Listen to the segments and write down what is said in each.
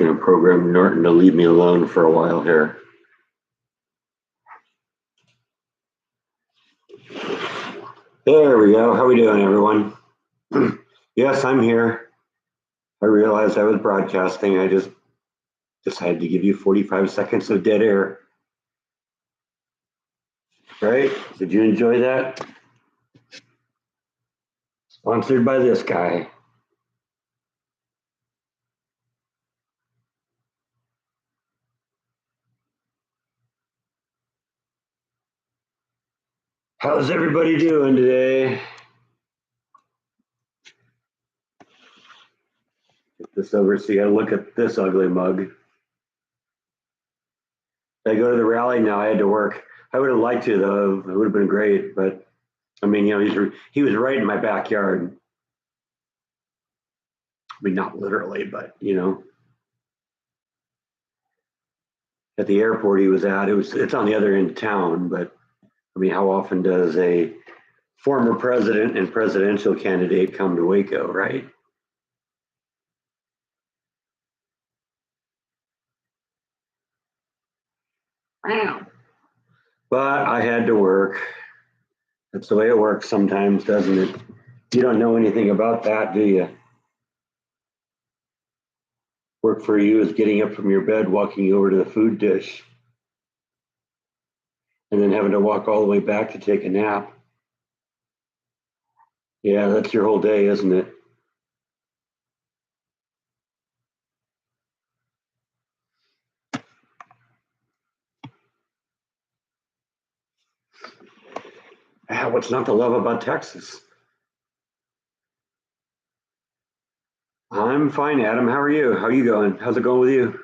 going to program Norton to leave me alone for a while here. There we go. How we doing, everyone? Yes, I'm here. I realized I was broadcasting. I just decided to give you 45 seconds of dead air. Right? Did you enjoy that? Sponsored by this guy. How's everybody doing today? Get this over so you gotta look at this ugly mug. I go to the rally now. I had to work. I would have liked to, though. It would have been great. But I mean, he was right in my backyard. I mean, not literally, but at the airport he was at. It's on the other end of town. But I mean, how often does a former president and presidential candidate come to Waco, right? Wow. But I had to work. That's the way it works sometimes, doesn't it? You don't know anything about that, do you? Work for you is getting up from your bed, walking over to the food dish, and then having to walk all the way back to take a nap. Yeah, that's your whole day, isn't it? What's not to love about Texas? I'm fine, Adam. How are you? How are you going? How's it going with you?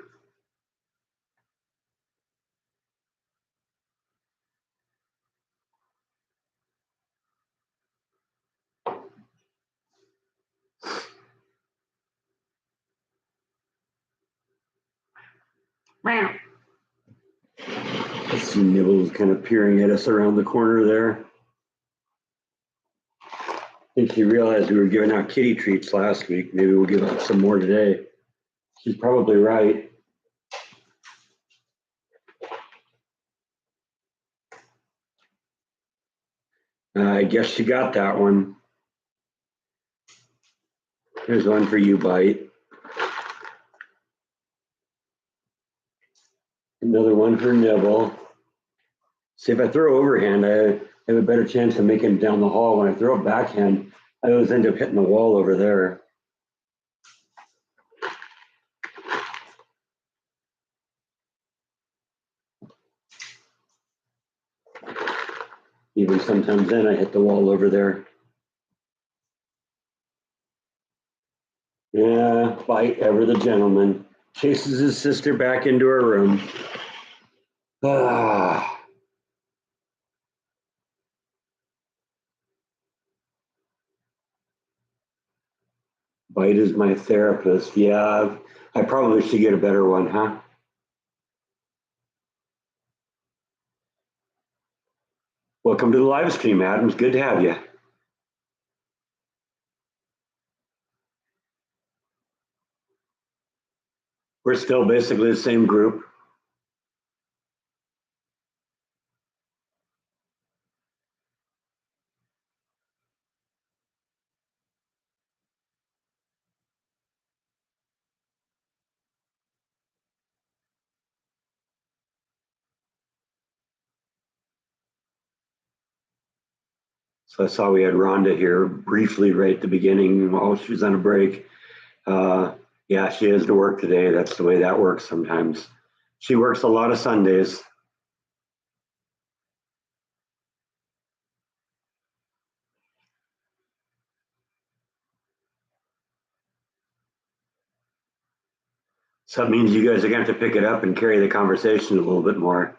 Meow. I see Nibbles kind of peering at us around the corner there. I think he realized we were giving out kitty treats last week. Maybe we'll give out some more today. She's probably right. I guess she got that one. Here's one for you, Bite. Another one for Nibble. See, if I throw overhand, I have a better chance of making it down the hall. When I throw it backhand, I always end up hitting the wall over there. Even sometimes then I hit the wall over there. Yeah, Bite, ever the gentleman. Chases his sister back into her room. Ah. Bite is my therapist. Yeah, I probably should get a better one, huh? Welcome to the live stream, Adams. Good to have you. We're still basically the same group. So I saw we had Rhonda here briefly right at the beginning while she was on a break. Yeah, she has to work today. That's the way that works sometimes. She works a lot of Sundays. So that means you guys are going to have to pick it up and carry the conversation a little bit more.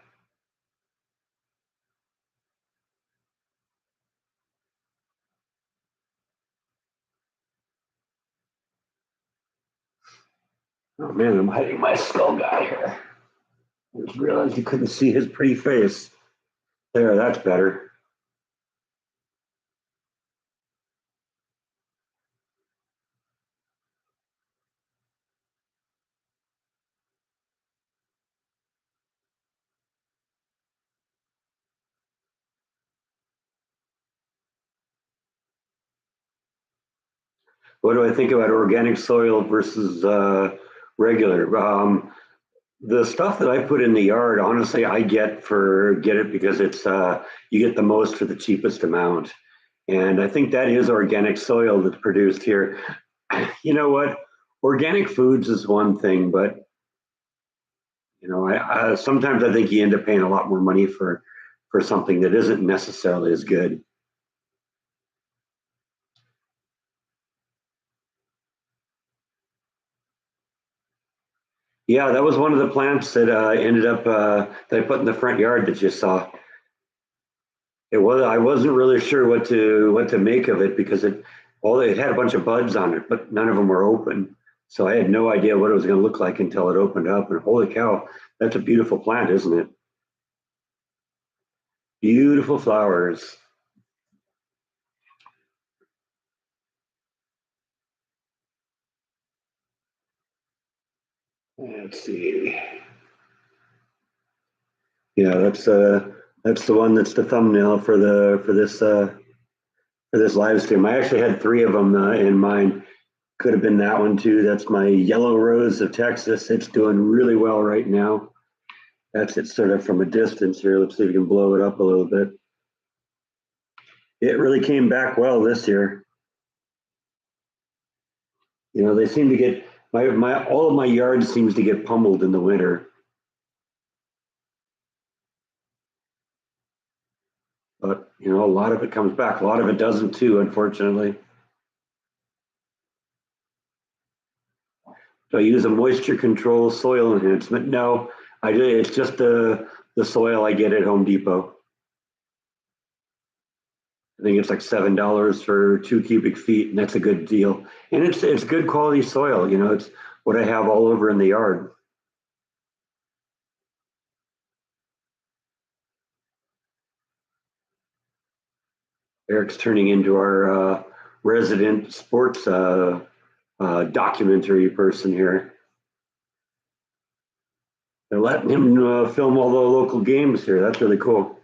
Oh man, I'm hiding my skull guy here. I just realized you couldn't see his pretty face. There, that's better. What do I think about organic soil versus regular? The stuff that I put in the yard, honestly, I get it because it's you get the most for the cheapest amount, and I think that is organic soil that's produced here. You know what? Organic foods is one thing, but I sometimes I think you end up paying a lot more money for something that isn't necessarily as good. Yeah, that was one of the plants that ended up that I put in the front yard that you saw. It was I wasn't really sure what to make of it because it had a bunch of buds on it, but none of them were open. So I had no idea what it was going to look like until it opened up. And holy cow, that's a beautiful plant, isn't it? Beautiful flowers. Let's see. Yeah, that's the one that's the thumbnail for this live stream. I actually had three of them in mind. Could have been that one too. That's my yellow rose of Texas. It's doing really well right now. That's it sort of from a distance here. Let's see if we can blow it up a little bit. It really came back well this year. They seem to get my all of my yard seems to get pummeled in the winter, but a lot of it comes back. A lot of it doesn't too, unfortunately. Do I use a moisture control soil enhancement? No, I do. It's just the soil I get at Home Depot. I think it's like $7 for 2 cubic feet, and that's a good deal. And it's good quality soil. It's what I have all over in the yard. Eric's turning into our resident sports documentary person here. They're letting him film all the local games here. That's really cool.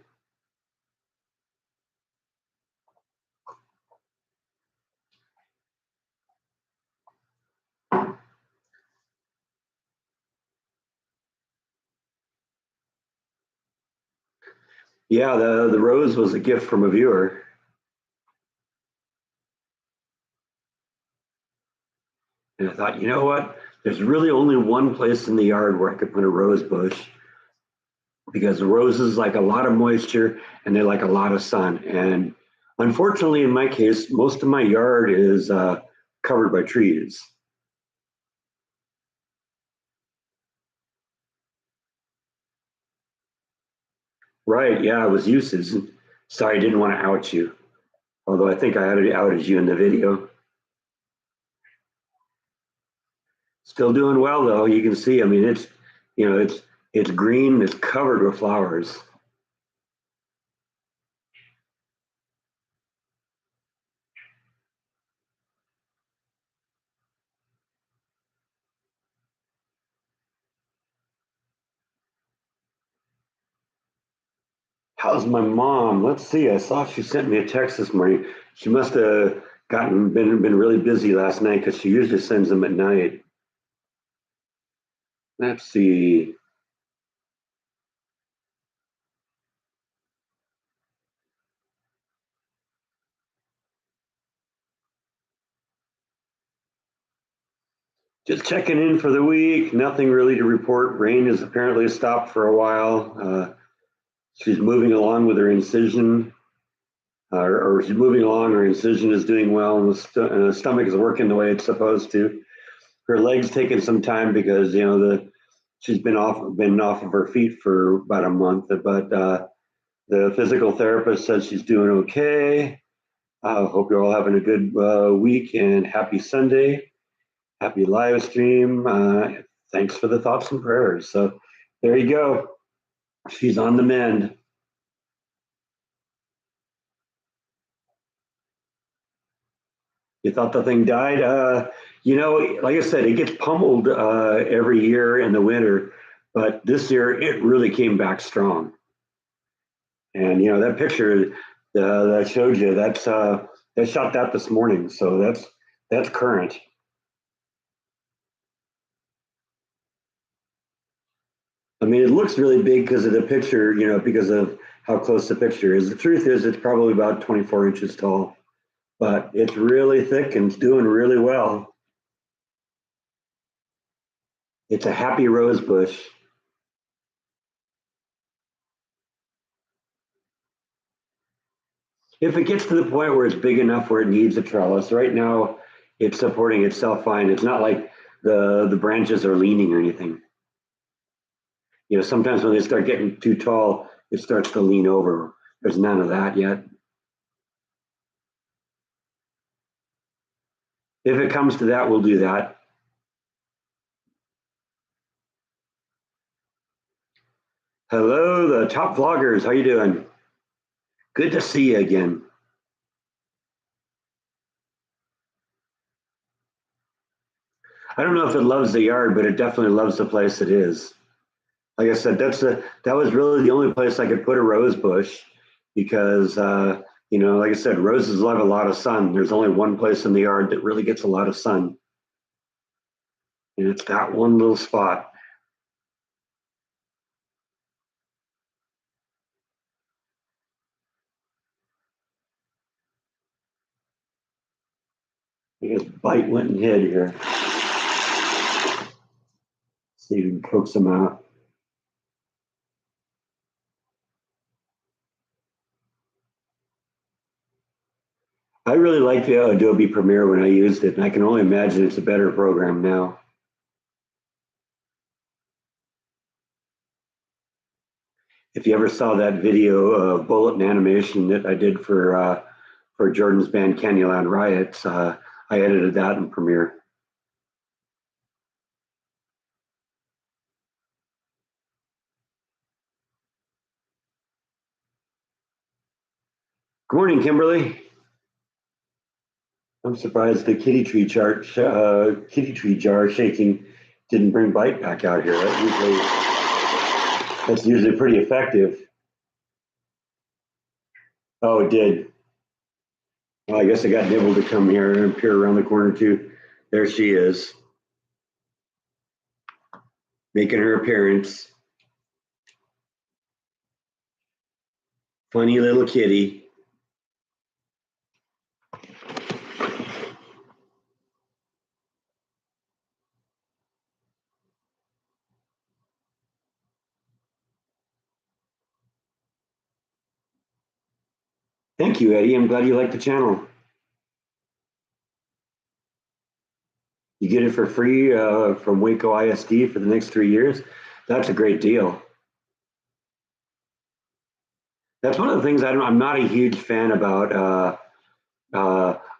Yeah, the rose was a gift from a viewer. And I thought, you know what? There's really only one place in the yard where I could put a rose bush because roses like a lot of moisture and they like a lot of sun. And unfortunately, in my case, most of my yard is covered by trees. Right. Yeah, it was uses. Sorry, I didn't want to out you. Although I think I outed you in the video. Still doing well though. You can see. I mean, it's green. It's covered with flowers. How's my mom? Let's see. I saw she sent me a text this morning. She must have been really busy last night because she usually sends them at night. Let's see. Just checking in for the week. Nothing really to report. Rain has apparently stopped for a while. She's moving along with her incision, or she's moving along. Her incision is doing well, and the stomach is working the way it's supposed to. Her legs taking some time because she's been off of her feet for about a month, but the physical therapist says she's doing okay. I hope you're all having a good week and happy Sunday, happy live stream. Thanks for the thoughts and prayers. So there you go. She's on the mend. You thought the thing died? Like I said, it gets pummeled every year in the winter, but this year it really came back strong. And that picture that I showed you, that shot that this morning. So That's current. I mean, it looks really big because of the picture, because of how close the picture is. The truth is, it's probably about 24 inches tall, but it's really thick and it's doing really well. It's a happy rose bush. If it gets to the point where it's big enough where it needs a trellis, right now it's supporting itself fine. It's not like the branches are leaning or anything. Sometimes when they start getting too tall, it starts to lean over. There's none of that yet. If it comes to that, we'll do that. Hello, the top vloggers. How you doing? Good to see you again. I don't know if it loves the yard, but it definitely loves the place it is. Like I said, that was really the only place I could put a rose bush because like I said, roses love a lot of sun. There's only one place in the yard that really gets a lot of sun, and it's that one little spot. I guess Bite went and hid here. See if we can coax them out. I really liked the Adobe Premiere when I used it, and I can only imagine it's a better program now. If you ever saw that video of bulletin animation that I did for Jordan's band Candyland Riots, I edited that in Premiere. Good morning, Kimberly. I'm surprised the kitty tree jar shaking didn't bring Bite back out here. That's usually pretty effective. Oh, it did. Well, I guess I got Nibble to come here and peer around the corner too. There she is, making her appearance. Funny little kitty. Thank you, Eddie. I'm glad you like the channel. You get it for free from Waco ISD for the next 3 years. That's a great deal. That's one of the things I'm not a huge fan about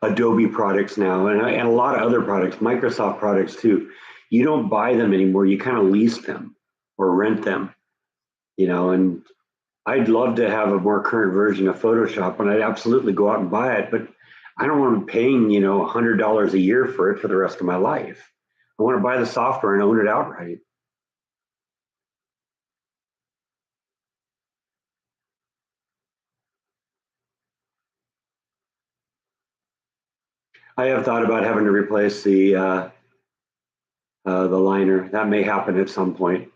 Adobe products now, and a lot of other products, Microsoft products too. You don't buy them anymore. You kind of lease them or rent them, and I'd love to have a more current version of Photoshop, and I'd absolutely go out and buy it, but I don't want to be paying, $100 a year for it for the rest of my life. I want to buy the software and own it outright. I have thought about having to replace the liner. That may happen at some point.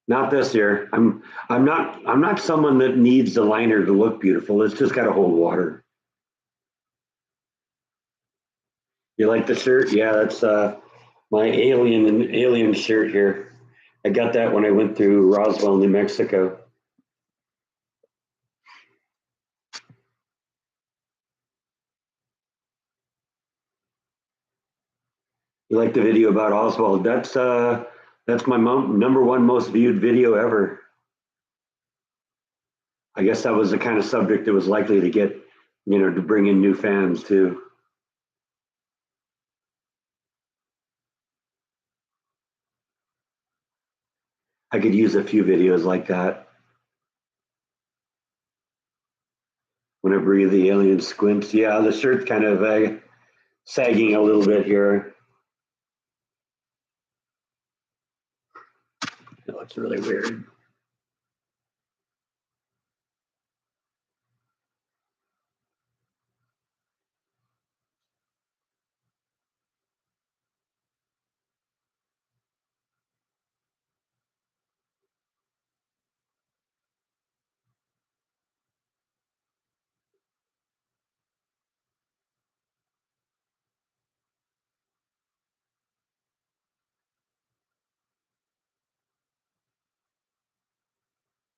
Not this year. I'm not someone that needs the liner to look beautiful. It's just got to hold water. You like the shirt? Yeah, that's my alien shirt here. I got that when I went through Roswell, New Mexico. You like the video about Oswald? That's my number one most viewed video ever. I guess that was the kind of subject that was likely to get, to bring in new fans too. I could use a few videos like that. Whenever the alien squints, yeah, the shirt's kind of sagging a little bit here. It looks really weird.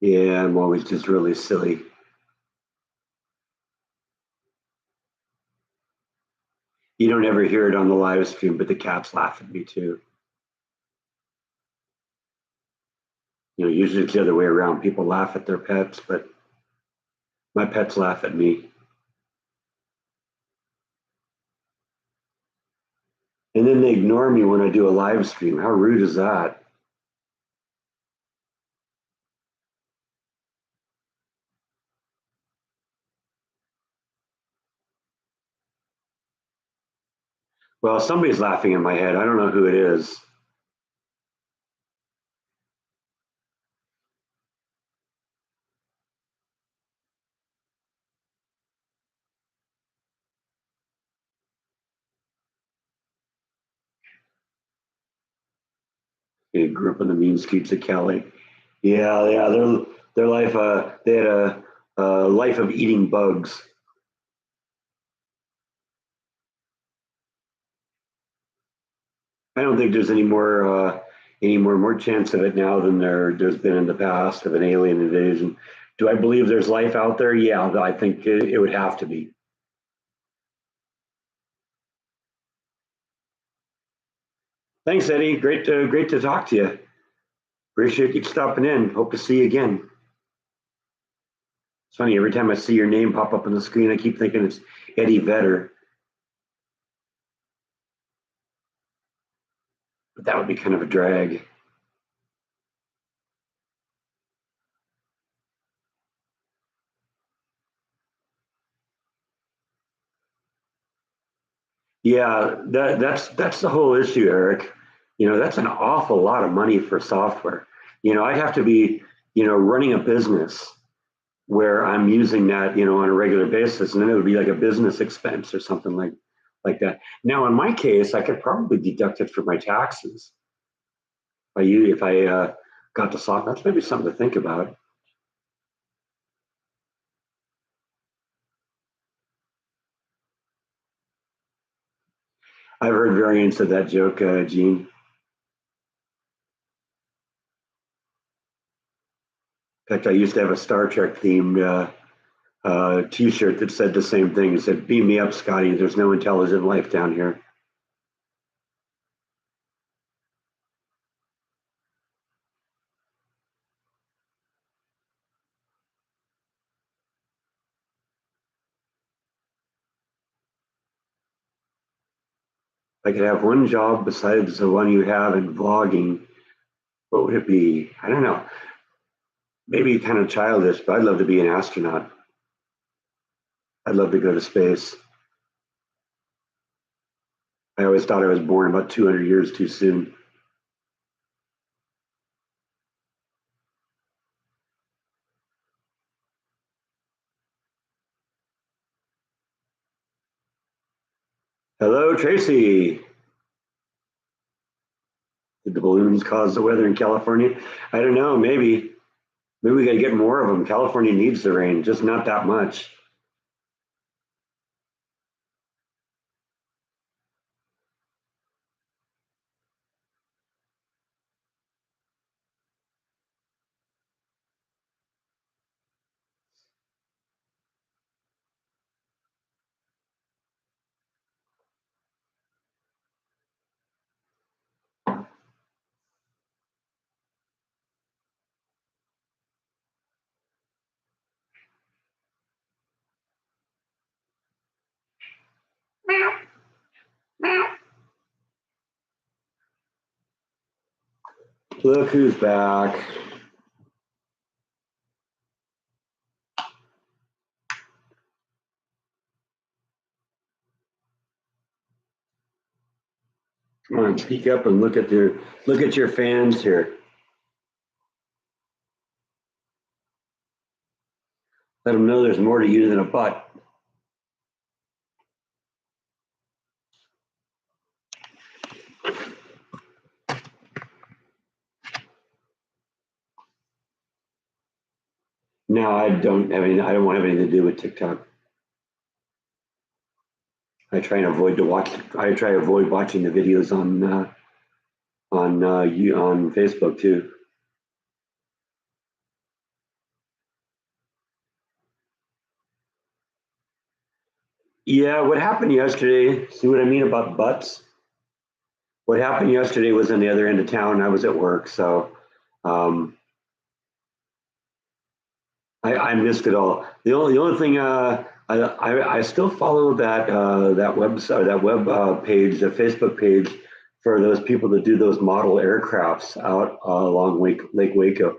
Yeah, I'm always just really silly. You don't ever hear it on the live stream, but the cats laugh at me too. Usually it's the other way around. People laugh at their pets, but my pets laugh at me. And then they ignore me when I do a live stream. How rude is that? Well, somebody's laughing in my head. I don't know who it is. They grew up on the mean streets of Cali. Yeah, yeah. Their life. They had a life of eating bugs. I don't think there's any more chance of it now than there's been in the past of an alien invasion. Do I believe there's life out there? Yeah, I think it would have to be. Thanks, Eddie. Great to talk to you. Appreciate you stopping in. Hope to see you again. It's funny, every time I see your name pop up on the screen, I keep thinking it's Eddie Vedder, but that would be kind of a drag. Yeah, that's the whole issue, Eric. That's an awful lot of money for software. I'd have to be, running a business where I'm using that, on a regular basis, and then it would be like a business expense or something like that. Now, in my case, I could probably deduct it from my taxes. If I got the software, that's maybe something to think about. I've heard variants of that joke, Gene. In fact, I used to have a Star Trek themed T-shirt that said the same thing. It said, "Beam me up, Scotty. There's no intelligent life down here." If I could have one job besides the one you have in vlogging, what would it be? I don't know. Maybe kind of childish, but I'd love to be an astronaut. I'd love to go to space. I always thought I was born about 200 years too soon. Hello, Tracy. Did the balloons cause the weather in California? I don't know. Maybe we got to get more of them. California needs the rain, just not that much. Look who's back. Come on, speak up and look at your fans here. Let them know there's more to you than a butt. No, I don't have any. I don't want anything to do with TikTok. I try to avoid watching the videos on Facebook too. Yeah, what happened yesterday, see what I mean about butts? What happened yesterday was on the other end of town. I was at work, so um, I missed it all. The only thing I still follow that website, that web page, the Facebook page for those people that do those model aircrafts out along Lake Waco.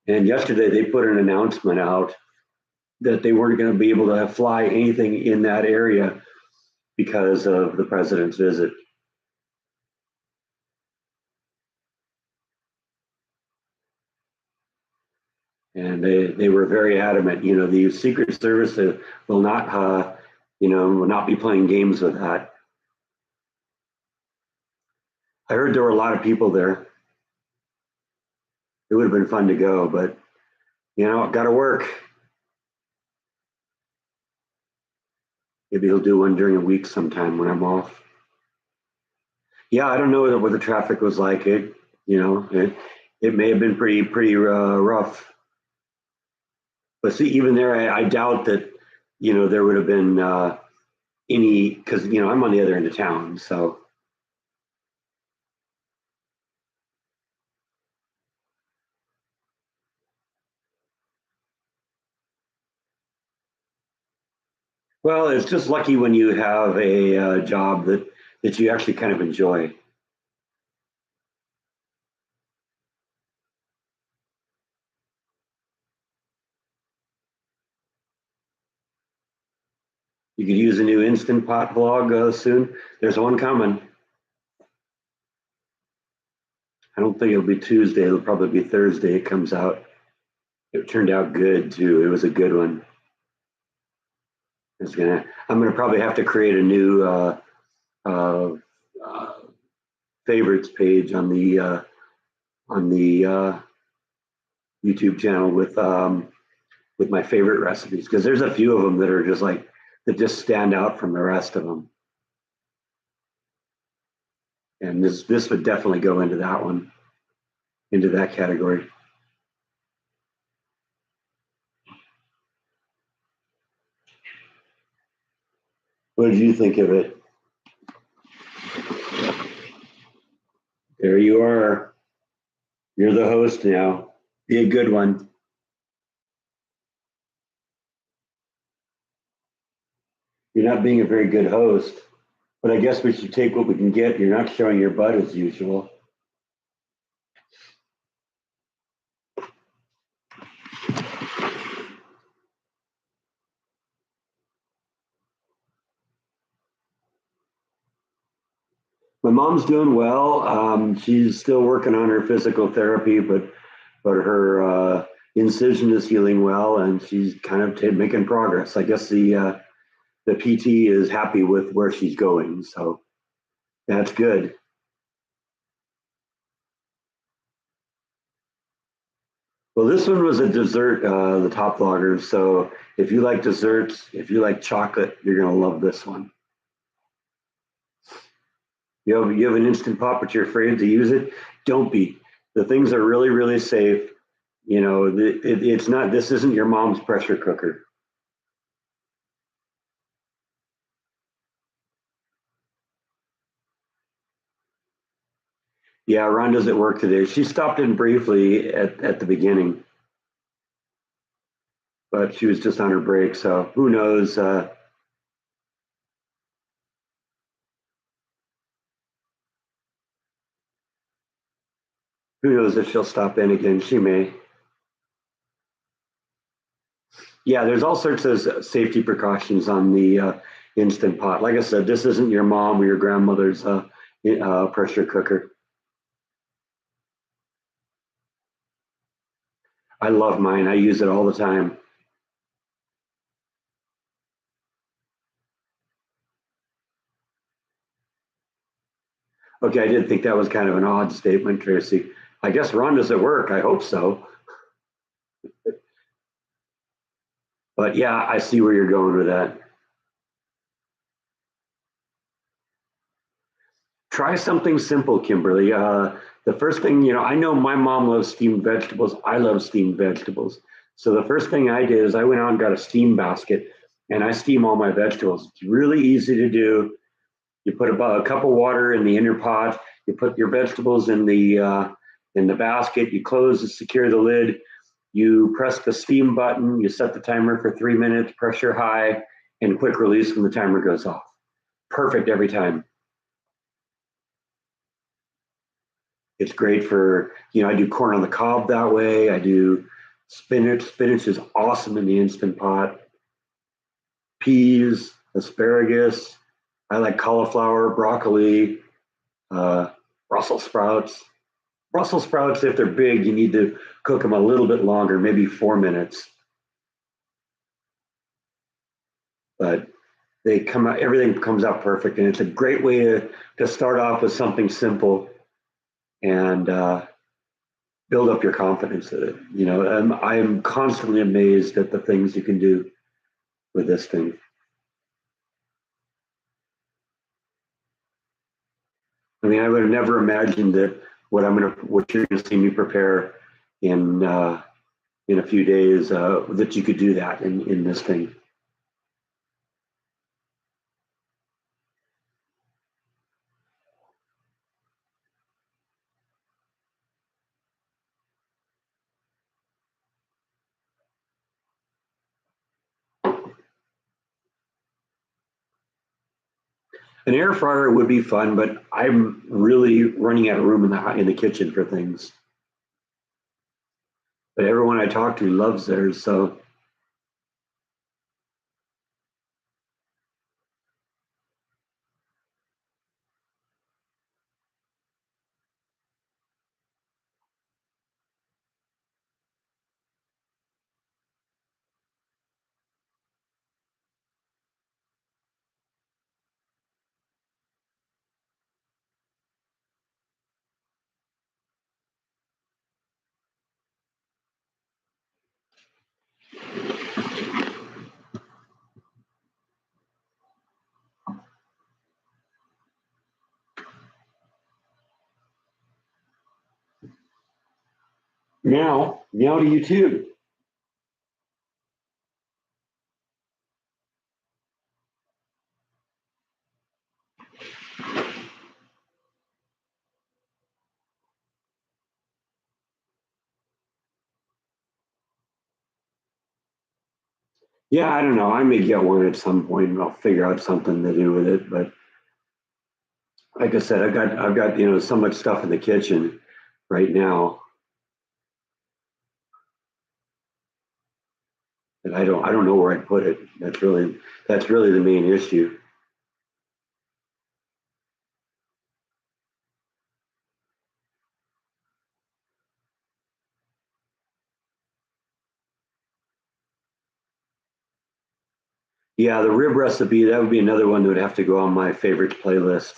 And yesterday they put an announcement out that they weren't going to be able to fly anything in that area because of the president's visit. And they were very adamant. You know, the Secret Service will not, will not be playing games with that. I heard there were a lot of people there. It would have been fun to go, but got to work. Maybe he'll do one during a week sometime when I'm off. Yeah, I don't know what the traffic was like. It may have been pretty rough. But see, even there, I doubt that there would have been any, because I'm on the other end of town, so. Well, it's just lucky when you have a job that you actually kind of enjoy. You could use a new Instant Pot vlog soon. There's one coming. I don't think it'll be Tuesday. It'll probably be Thursday. It comes out. It turned out good too. It was a good one. I'm gonna probably have to create a new uh, uh, favorites page on the YouTube channel with my favorite recipes, because there's a few of them that are just like that just stand out from the rest of them. And this would definitely go into that one, into that category. What did you think of it? There you are. You're the host now. Be a good one. You're not being a very good host, but I guess we should take what we can get. You're not showing your butt as usual. My mom's doing well. She's still working on her physical therapy, but her incision is healing well, and she's kind of making progress. I guess the PT is happy with where she's going, so that's good. Well, this one was a dessert, the top vlogger. So if you like desserts, if you like chocolate, you're gonna love this one. You have an Instant Pot, but you're afraid to use it. Don't be. The things are really safe. It's not. This isn't your mom's pressure cooker. Yeah, Rhonda's at work today. She stopped in briefly at the beginning, but she was just on her break. So who knows? Who knows if she'll stop in again? She may. Yeah, there's all sorts of safety precautions on the Instant Pot. Like I said, this isn't your mom or your grandmother's pressure cooker. I love mine. I use it all the time. Okay, I did think that was kind of an odd statement, Tracy. I guess Rhonda's at work. I hope so. But yeah, I see where you're going with that. Try something simple, Kimberly. The first thing, I know my mom loves steamed vegetables. I love steamed vegetables. So the first thing I did is I went out and got a steam basket and I steam all my vegetables. It's really easy to do. You put about a cup of water in the inner pot. You put your vegetables in the basket. You close and secure the lid. You press the steam button. You set the timer for 3 minutes. Pressure high and quick release when the timer goes off. Perfect every time. It's great for, I do corn on the cob that way. I do spinach. Spinach is awesome in the Instant Pot. Peas, asparagus. I like cauliflower, broccoli, Brussels sprouts. Brussels sprouts, if they're big, you need to cook them a little bit longer, maybe 4 minutes. But they come out, everything comes out perfect, and it's a great way to start off with something simple and build up your confidence in it. I am constantly amazed at the things you can do with this thing. I mean, I would have never imagined that what you're gonna see me prepare in a few days, that you could do that in this thing. An air fryer would be fun, but I'm really running out of room in the kitchen for things. But everyone I talk to loves theirs, so now to you too. Yeah, I don't know. I may get one at some point, and I'll figure out something to do with it. But like I said, I've got so much stuff in the kitchen right now that I don't know where I put it. That's really the main issue. Yeah, the rib recipe, that would be another one that would have to go on my favorites playlist.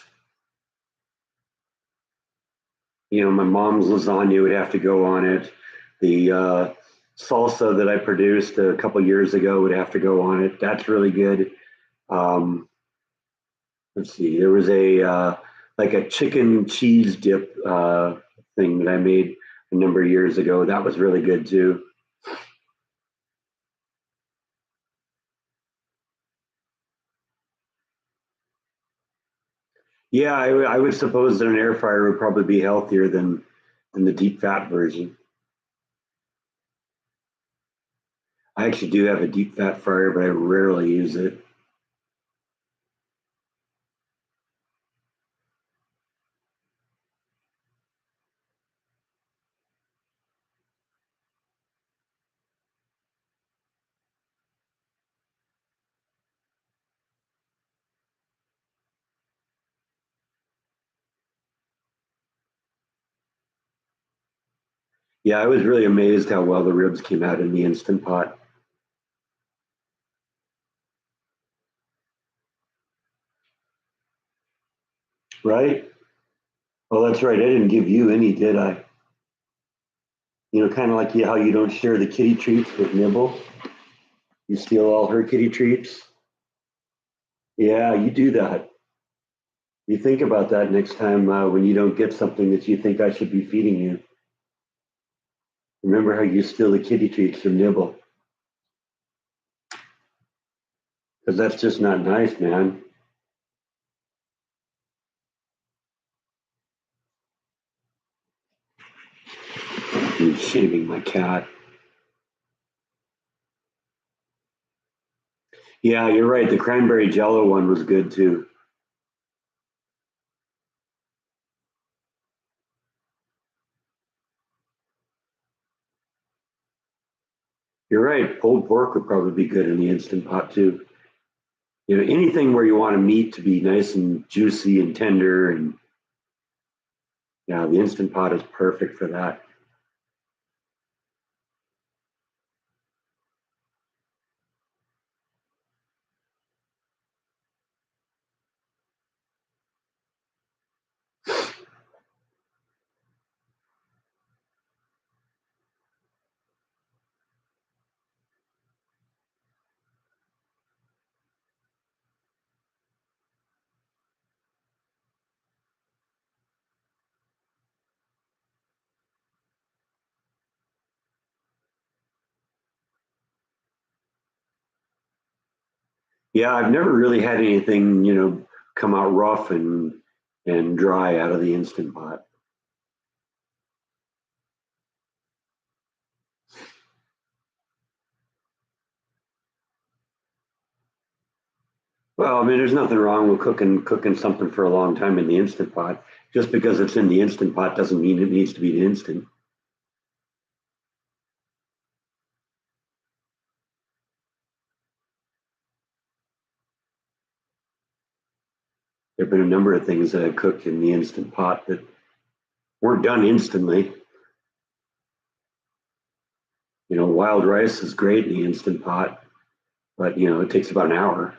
My mom's lasagna would have to go on it. The salsa that I produced a couple years ago would have to go on it. That's really good. Um, let's see, there was like a chicken cheese dip thing that I made a number of years ago. That was really good too. Yeah, I would suppose that an air fryer would probably be healthier than the deep fat version. I actually do have a deep fat fryer, but I rarely use it. Yeah, I was really amazed how well the ribs came out in the Instant Pot. Right? Oh, that's right. I didn't give you any, did I? Kind of like how you don't share the kitty treats with Nibble. You steal all her kitty treats. Yeah, you do that. You think about that next time when you don't get something that you think I should be feeding you. Remember how you steal the kitty treats from Nibble. because that's just not nice, man. I'm shaving my cat. Yeah, you're right. The cranberry jello one was good too. You're right. Pulled pork would probably be good in the instant pot too. You know, anything where you want a meat to be nice and juicy and tender, and yeah, the instant pot is perfect for that. Yeah, I've never really had anything, come out rough and dry out of the instant pot. Well, I mean, there's nothing wrong with cooking something for a long time in the instant pot. Just because it's in the instant pot doesn't mean it needs to be instant. There have been a number of things that I've cooked in the instant pot that weren't done instantly. Wild rice is great in the instant pot, but it takes about an hour.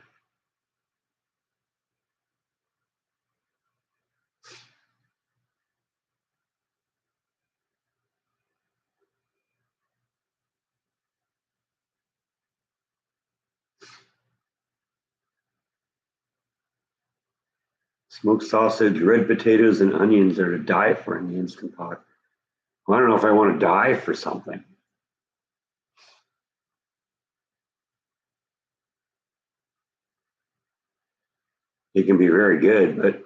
Smoked sausage, red potatoes, and onions are to die for in the instant pot. Well, I don't know if I want to die for something. It can be very good, but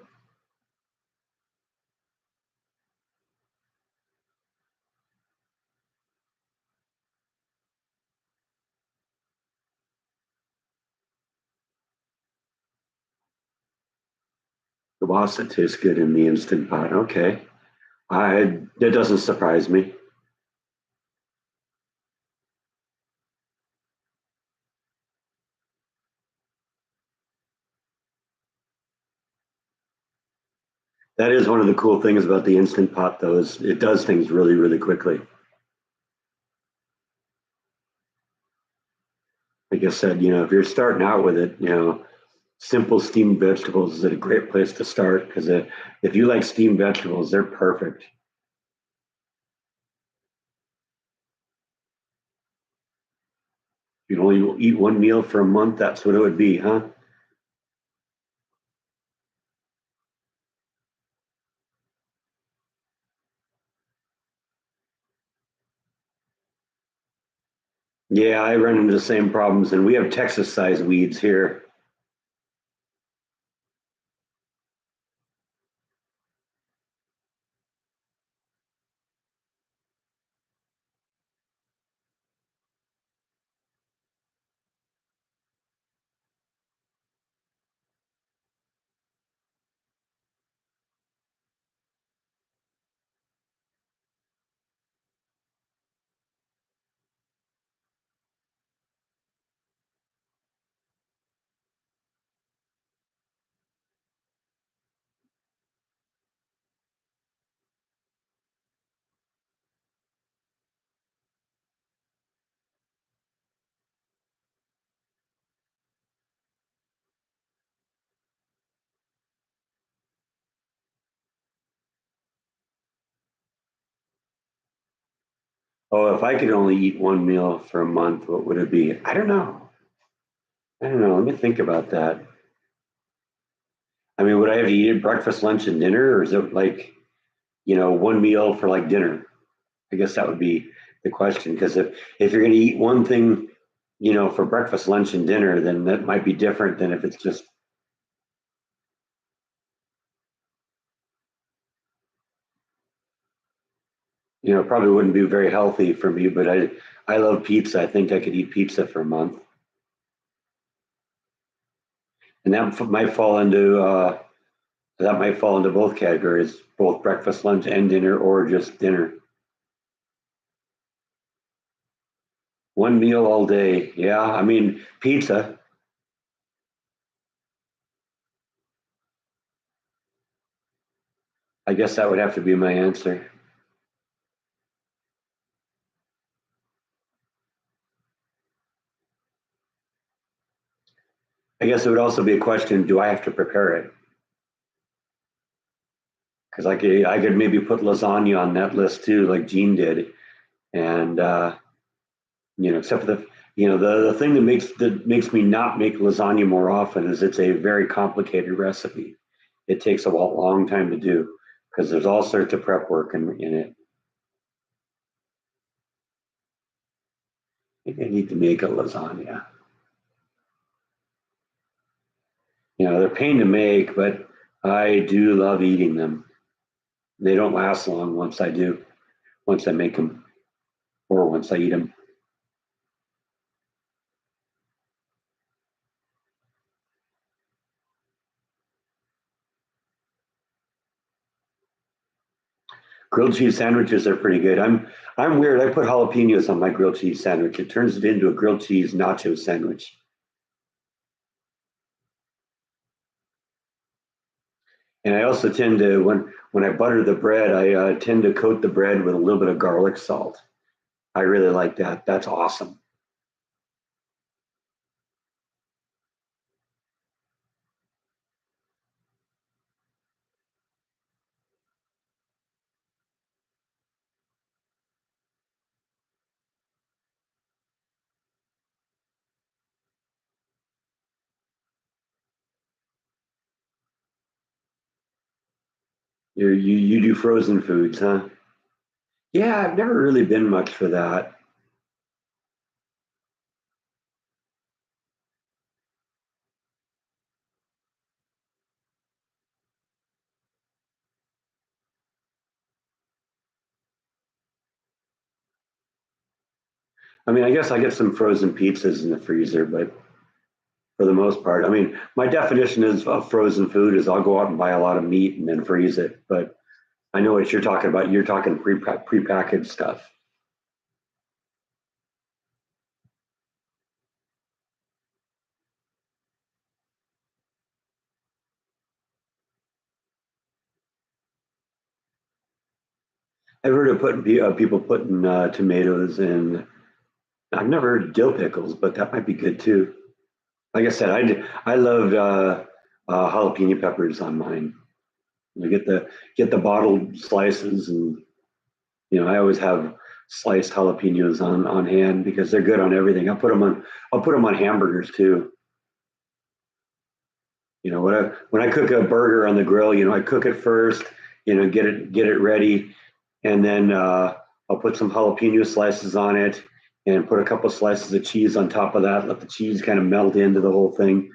kielbasa tastes good in the instant pot. Okay, that doesn't surprise me. That is one of the cool things about the instant pot, though, is it does things really, really quickly. Like I said, if you're starting out with it, simple steamed vegetables is a great place to start because if you like steamed vegetables, they're perfect. You can only eat one meal for a month. That's what it would be, huh? Yeah, I run into the same problems, and we have Texas size weeds here. Oh, if I could only eat one meal for a month, what would it be? I don't know. I don't know. Let me think about that. I mean, would I have to eat it breakfast, lunch, and dinner, or is it like, one meal for like dinner? I guess that would be the question. Because if you're going to eat one thing for breakfast, lunch, and dinner, then that might be different than if it's just, probably wouldn't be very healthy for me, but I love pizza. I think I could eat pizza for a month. And that might fall into both categories, both breakfast, lunch, and dinner, or just dinner. One meal all day. Yeah, I mean, pizza. I guess that would have to be my answer. I guess it would also be a question, do I have to prepare it? Because I could maybe put lasagna on that list too, like Gene did. And except for the thing that makes me not make lasagna more often is it's a very complicated recipe. It takes a long time to do because there's all sorts of prep work in it. I think I need to make a lasagna. They're a pain to make, but I do love eating them. They don't last long once I make them or once I eat them. Grilled cheese sandwiches are pretty good. I'm weird. I put jalapenos on my grilled cheese sandwich. It turns it into a grilled cheese nacho sandwich. And I also tend to when I butter the bread, I tend to coat the bread with a little bit of garlic salt. I really like that. That's awesome. You do frozen foods, huh? Yeah, I've never really been much for that. I mean, I guess I get some frozen pizzas in the freezer, but for the most part, I mean, my definition is of frozen food is I'll go out and buy a lot of meat and then freeze it. But I know what you're talking about. You're talking prepackaged stuff. I've heard of people putting tomatoes in. I've never heard of dill pickles, but that might be good too. Like I said, I love jalapeno peppers on mine. You get the bottled slices, and I always have sliced jalapenos on hand because they're good on everything. I'll put them on hamburgers too. When I cook a burger on the grill, I cook it first, get it ready, and then I'll put some jalapeno slices on it and put a couple slices of cheese on top of that. Let the cheese kind of melt into the whole thing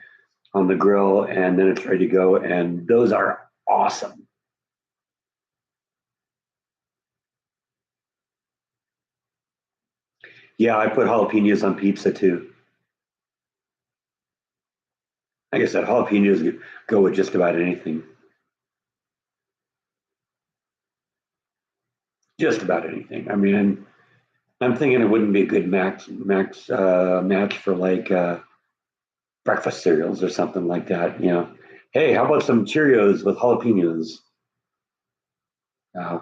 on the grill, and then it's ready to go. And those are awesome. Yeah, I put jalapenos on pizza too. Like I said, jalapenos go with just about anything. Just about anything. I mean, I'm thinking it wouldn't be a good match for like breakfast cereals or something like that. Hey, how about some Cheerios with jalapenos? Uh,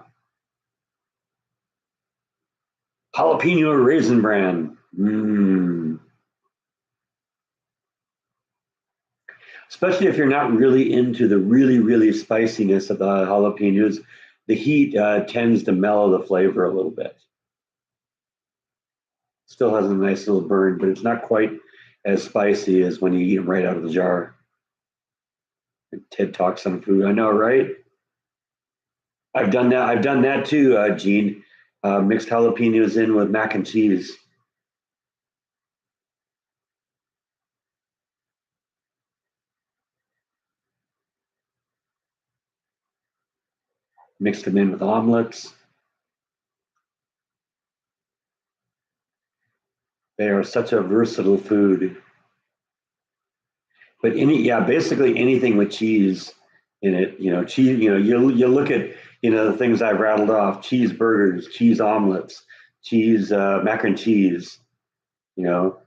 Jalapeno raisin bran. Especially if you're not really into the really spiciness of the jalapenos, the heat tends to mellow the flavor a little bit. Still has a nice little burn, but it's not quite as spicy as when you eat them right out of the jar. TED Talks on food. I know, right? I've done that. I've done that too, Gene. Mixed jalapenos in with mac and cheese. mixed them in with omelets. They are such a versatile food. But basically anything with cheese in it, cheese, you look at, the things I've rattled off: cheeseburgers, cheese omelets, cheese, mac and cheese, you know,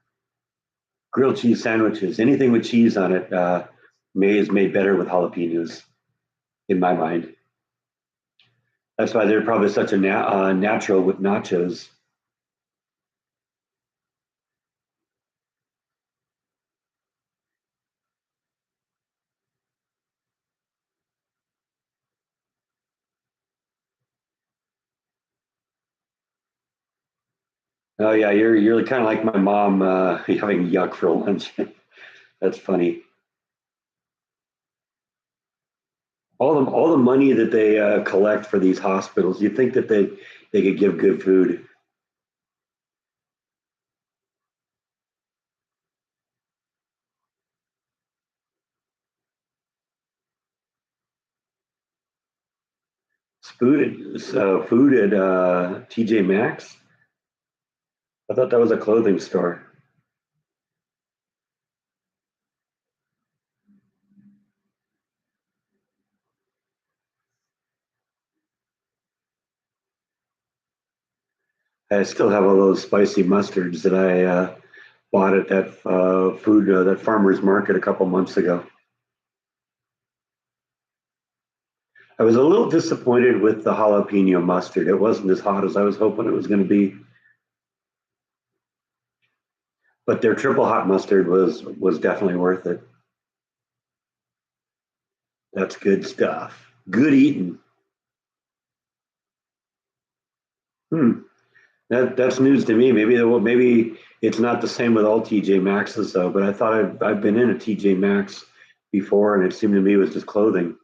grilled cheese sandwiches, anything with cheese on it, is made better with jalapenos in my mind. That's why they're probably such a natural with nachos. Oh yeah, you're kind of like my mom, having yuck for lunch. That's funny. All the money that they collect for these hospitals, you think that they could give good food. Food at TJ Maxx. I thought that was a clothing store. I still have all those spicy mustards that I bought at that farmer's market a couple months ago. I was a little disappointed with the jalapeno mustard. It wasn't as hot as I was hoping it was going to be, but their triple hot mustard was definitely worth it. That's good stuff. Good eating. Hmm. That's news to me. Maybe it's not the same with all TJ Maxxes though. But I thought I've been in a TJ Maxx before, and it seemed to me it was just clothing.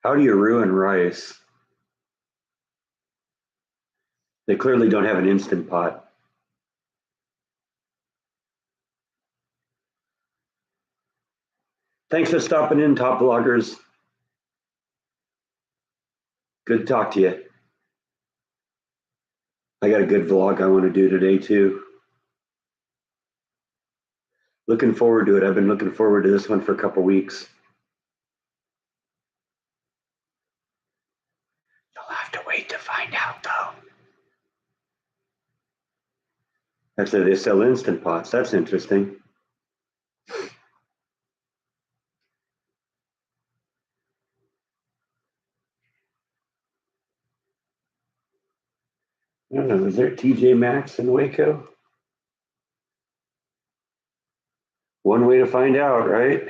How do you ruin rice? They clearly don't have an instant pot. Thanks for stopping in, top bloggers. Good to talk to you. I got a good vlog I want to do today too. Looking forward to it. I've been looking forward to this one for a couple weeks. You'll have to wait to find out though. Actually, they sell instant pots. That's interesting. I don't know. Is there TJ Maxx in Waco? One way to find out, right?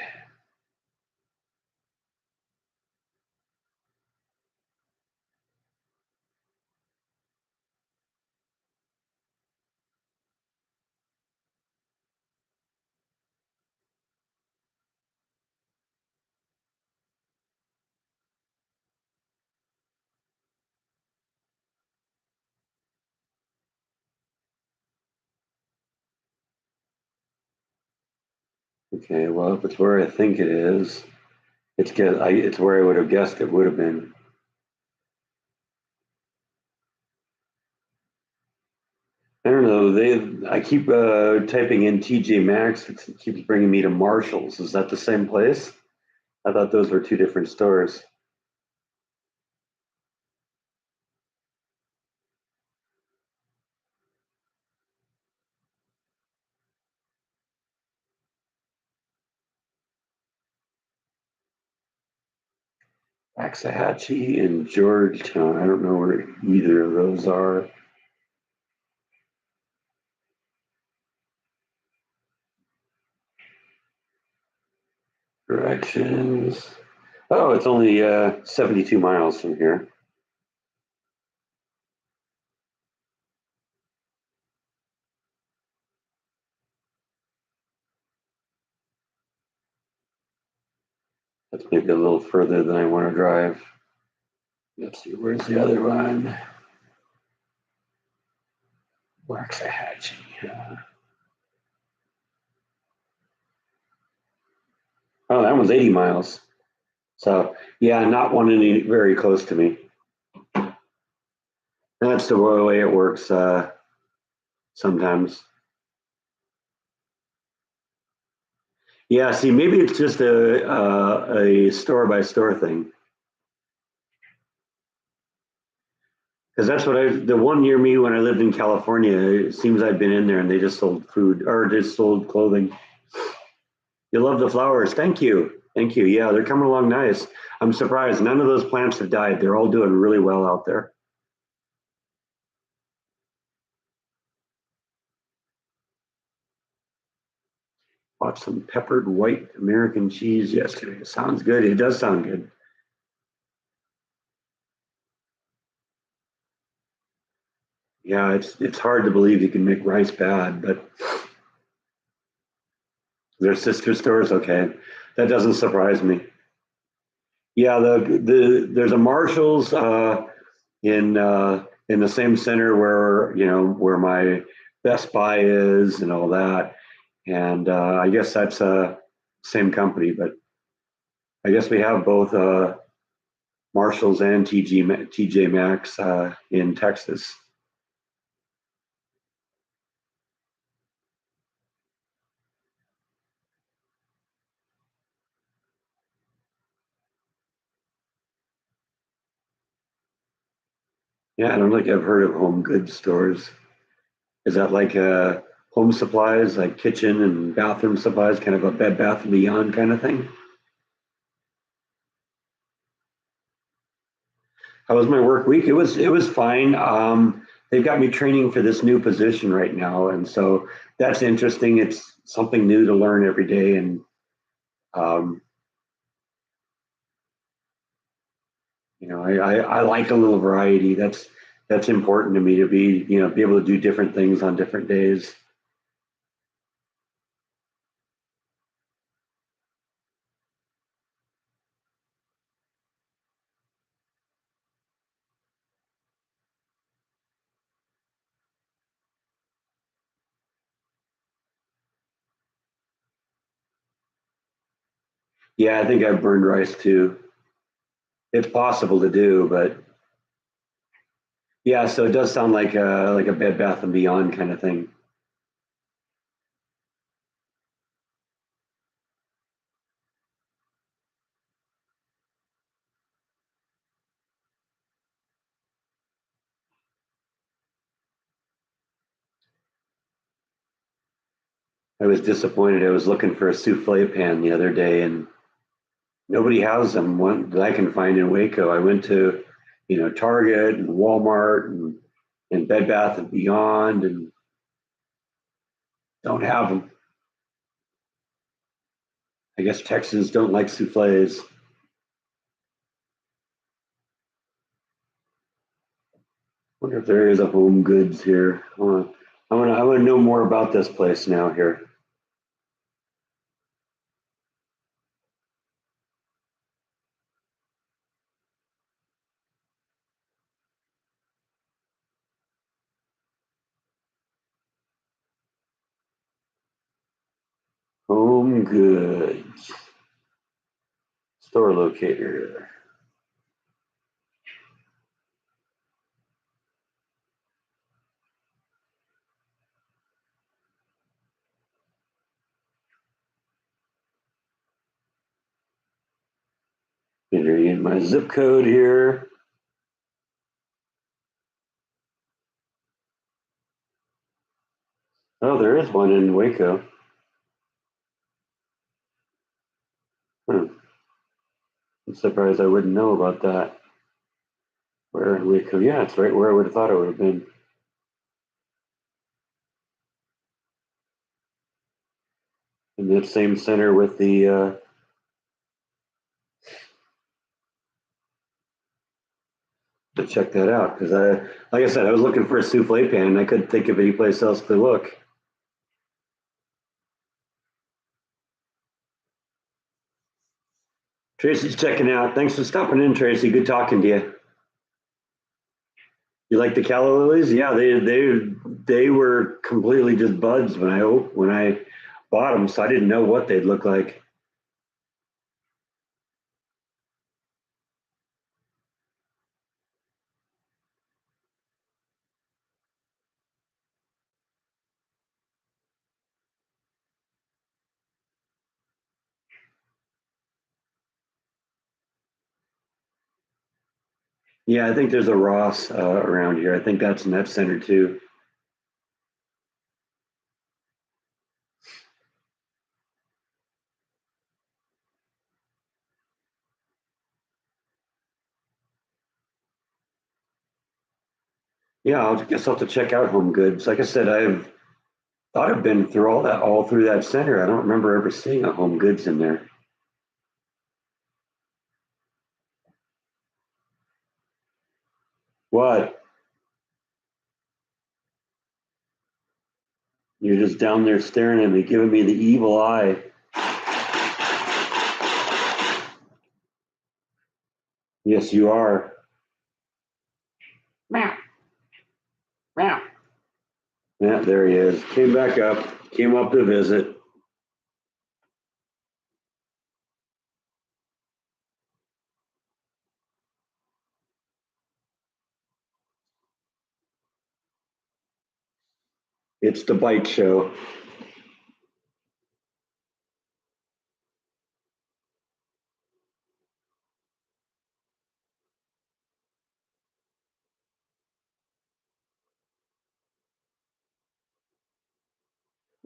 Okay, well, if it's where I think it is, it's where I would have guessed it would have been. I don't know. I keep typing in TJ Maxx. It keeps bringing me to Marshalls. Is that the same place? I thought those were two different stores. Waxahachie and Georgetown. I don't know where either of those are. Directions. Oh, it's only 72 miles from here. That's maybe a little further than I want to drive. Let's see, where's the other one? Waxahachie. Oh, that one's 80 miles. So yeah, not one any very close to me. That's the way it works sometimes. Yeah, see, maybe it's just a store by store thing. Because that's what the one near me when I lived in California, it seems I've been in there and they just sold food or just sold clothing. You love the flowers. Thank you. Thank you. Yeah, they're coming along nice. I'm surprised none of those plants have died. They're all doing really well out there. Bought some peppered white American cheese yesterday. Sounds good. It does sound good. Yeah, it's hard to believe you can make rice bad, but their sister stores, okay. That doesn't surprise me. Yeah, there's a Marshalls in the same center where where my Best Buy is and all that, and I guess that's same company, but I guess we have both Marshalls and TJ Maxx in Texas. Yeah, I don't think I've heard of home goods stores. Is that like home supplies, like kitchen and bathroom supplies, kind of a Bed Bath and Beyond kind of thing? How was my work week? It was fine. They've got me training for this new position right now, and so that's interesting. It's something new to learn every day, and um, I like a little variety. That's important to me to be able to do different things on different days. Yeah, I think I've burned rice too. It's possible to do, but yeah. So it does sound like a Bed Bath and Beyond kind of thing. I was disappointed. I was looking for a souffle pan the other day, and nobody has them. One that I can find in Waco. I went to, Target and Walmart and Bed Bath and Beyond, and don't have them. I guess Texans don't like souffles. Wonder if there is a Home Goods here. I want to know more about this place now here. Home Goods store locator. Entering in my zip code here. Oh, there is one in Waco. Hmm. I'm surprised I wouldn't know about that. Where in Waco? Yeah, it's right where I would have thought it would have been. In that same center with the to check that out because like I said, I was looking for a souffle pan and I couldn't think of any place else to look. Tracy's checking out. Thanks for stopping in, Tracy. Good talking to you. You like the calla lilies? Yeah, they were completely just buds when I bought them, so I didn't know what they'd look like. Yeah, I think there's a Ross around here. I think that's Net Center too. Yeah, I guess I'll have to check out Home Goods. Like I said, I've thought I've been through all through that center. I don't remember ever seeing a Home Goods in there. What? You're just down there staring at me, giving me the evil eye. Yes, you are. Meow, meow. Yeah, there he is. Came back up, came up to visit. It's the bike show.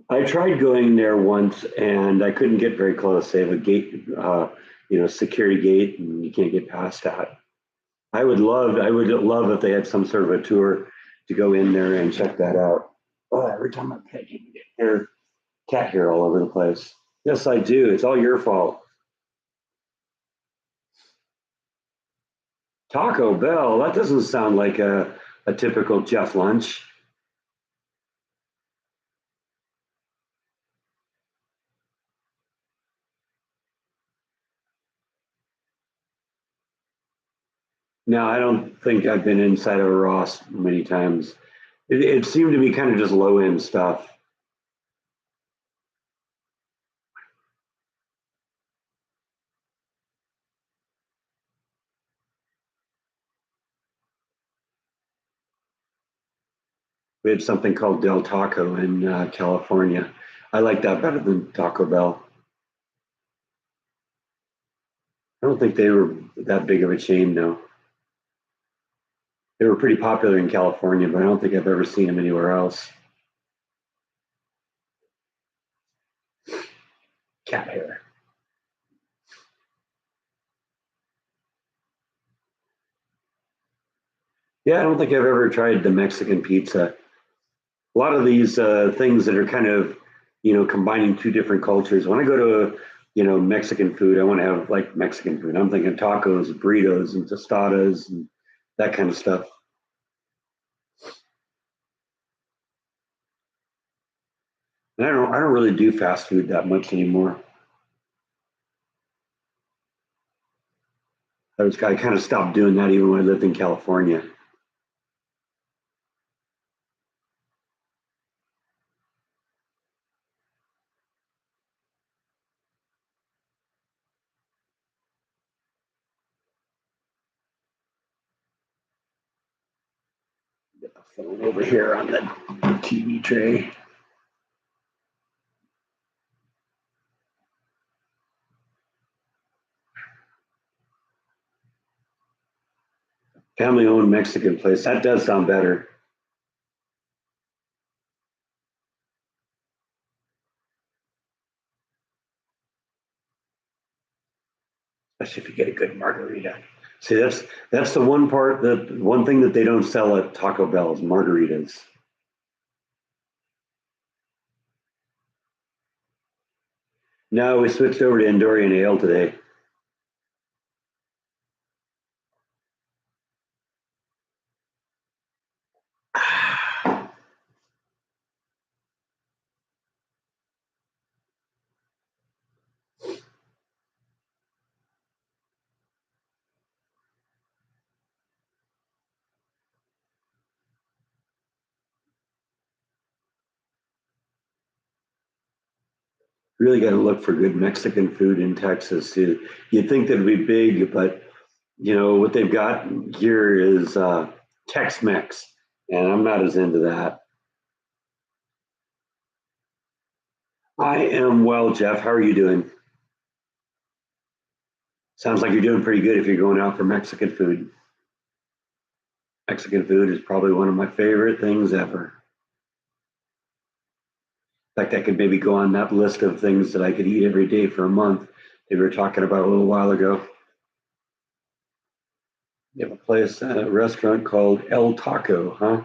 I tried going there once and I couldn't get very close. They have a gate, security gate, and you can't get past that. I would love if they had some sort of a tour to go in there and check that out. Oh, every time I pet you, there's cat hair all over the place. Yes, I do. It's all your fault. Taco Bell. That doesn't sound like a typical Jeff lunch. No, I don't think I've been inside of a Ross many times. It seemed to be kind of just low end stuff. We had something called Del Taco in California. I like that better than Taco Bell. I don't think they were that big of a chain, though. They were pretty popular in California, but I don't think I've ever seen them anywhere else. Cat hair. Yeah, I don't think I've ever tried the Mexican pizza. A lot of these things that are kind of, combining two different cultures. When I go to, Mexican food, I want to have like Mexican food. I'm thinking tacos, burritos, and tostadas, and that kind of stuff. And I don't really do fast food that much anymore. I kind of stopped doing that even when I lived in California. Phone over here on the TV tray. Family owned Mexican place. That does sound better, especially if you get a good margarita. See, that's the one part that one thing that they don't sell at Taco Bell is margaritas. No, we switched over to Endorian Ale today, really got to look for good Mexican food in Texas. You'd think that'd be big, but what they've got here is Tex-Mex, and I'm not as into that. I am well, Jeff. How are you doing? Sounds like you're doing pretty good if you're going out for Mexican food. Mexican food is probably one of my favorite things ever. In fact, I could maybe go on that list of things that I could eat every day for a month. They were talking about a little while ago. You have a place, a restaurant called El Taco, huh?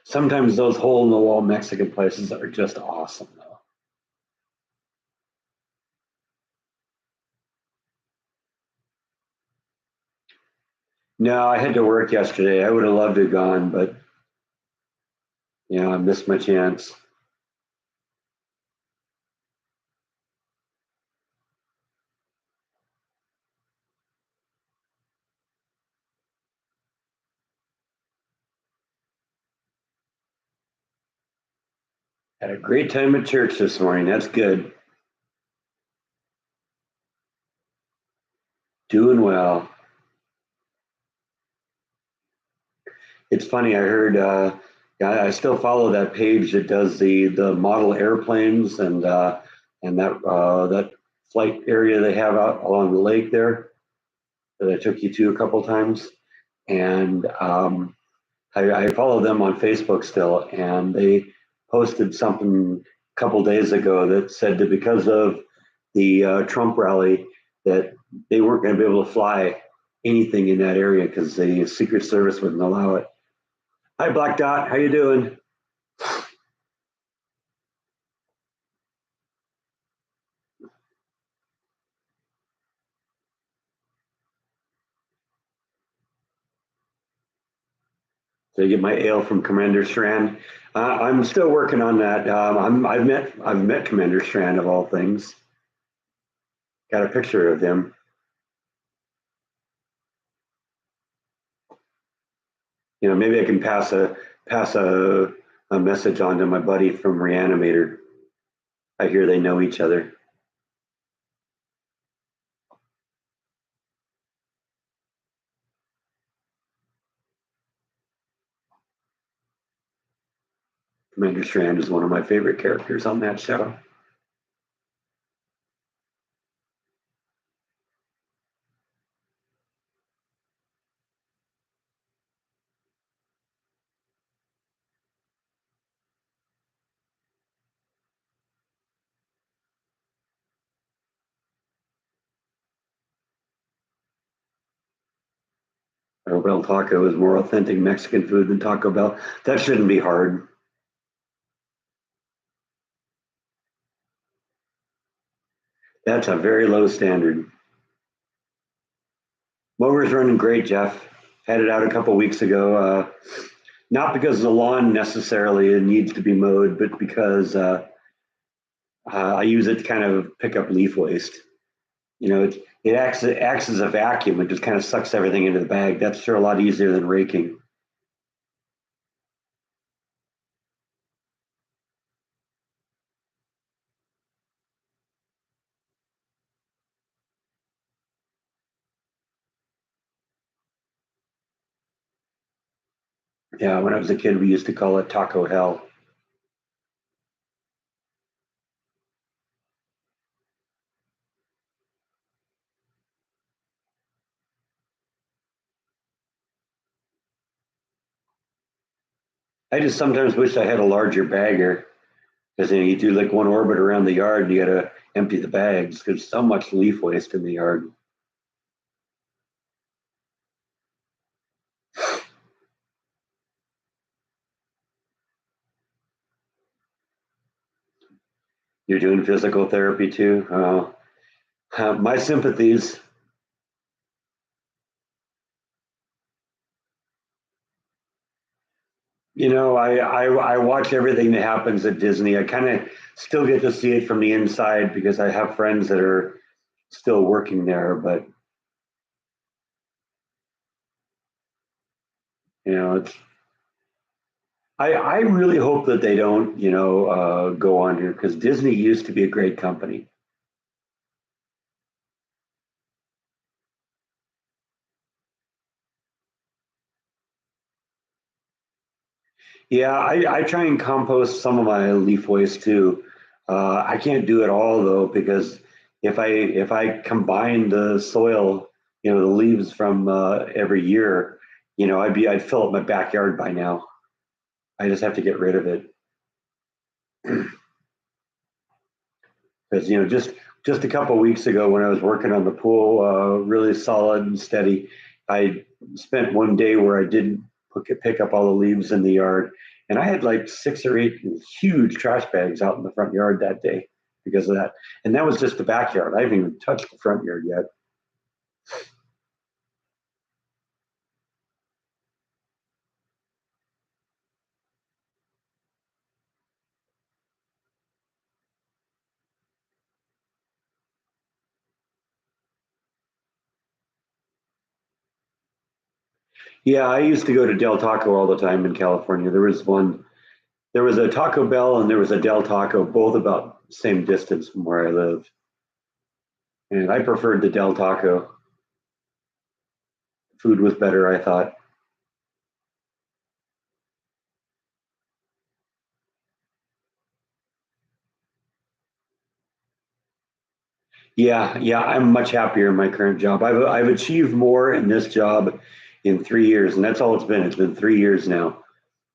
Sometimes those hole in the wall Mexican places are just awesome, though. No, I had to work yesterday. I would have loved to have gone, but I missed my chance. Had a great time at church this morning. That's good. Doing well. It's funny. I heard. I still follow that page that does the model airplanes and that flight area they have out along the lake there that I took you to a couple times. And I follow them on Facebook still, and they posted something a couple days ago that said that because of the Trump rally, that they weren't going to be able to fly anything in that area because the Secret Service wouldn't allow it. Hi, Black Dot. How you doing? So I get my ale from Commander Strand. I'm still working on that. I've met Commander Strand of all things. Got a picture of him. Maybe I can pass a message on to my buddy from Reanimator. I hear they know each other. Commander Strand is one of my favorite characters on that show. Taco Bell taco is more authentic Mexican food than Taco Bell. That shouldn't be hard. That's a very low standard. Mower's running great, Jeff. Had it out a couple weeks ago. Not because the lawn necessarily needs to be mowed, but because I use it to kind of pick up leaf waste. It acts as a vacuum. It just kind of sucks everything into the bag. That's sure a lot easier than raking. Yeah, when I was a kid, we used to call it Taco Hell. I just sometimes wish I had a larger bagger because you do like one orbit around the yard and you got to empty the bags. There's so much leaf waste in the yard. You're doing physical therapy too. My sympathies. I watch everything that happens at Disney. I kind of still get to see it from the inside because I have friends that are still working there. But it's I really hope that they don't go on here because Disney used to be a great company. Yeah, I try and compost some of my leaf waste too. I can't do it all though because if I combine the soil, the leaves from every year, I'd fill up my backyard by now. I just have to get rid of it because just a couple of weeks ago when I was working on the pool, really solid and steady, I spent one day where I did pick up all the leaves in the yard, and I had like 6 or 8 huge trash bags out in the front yard that day because of that. And that was just the backyard. I haven't even touched the front yard yet. Yeah, I used to go to Del Taco all the time in California. There was a Taco Bell and there was a Del Taco, both about the same distance from where I live. And I preferred the Del Taco. Food was better, I thought. Yeah, yeah, I'm much happier in my current job. I've achieved more in this job in 3 years, and that's all it's been. It's been 3 years now,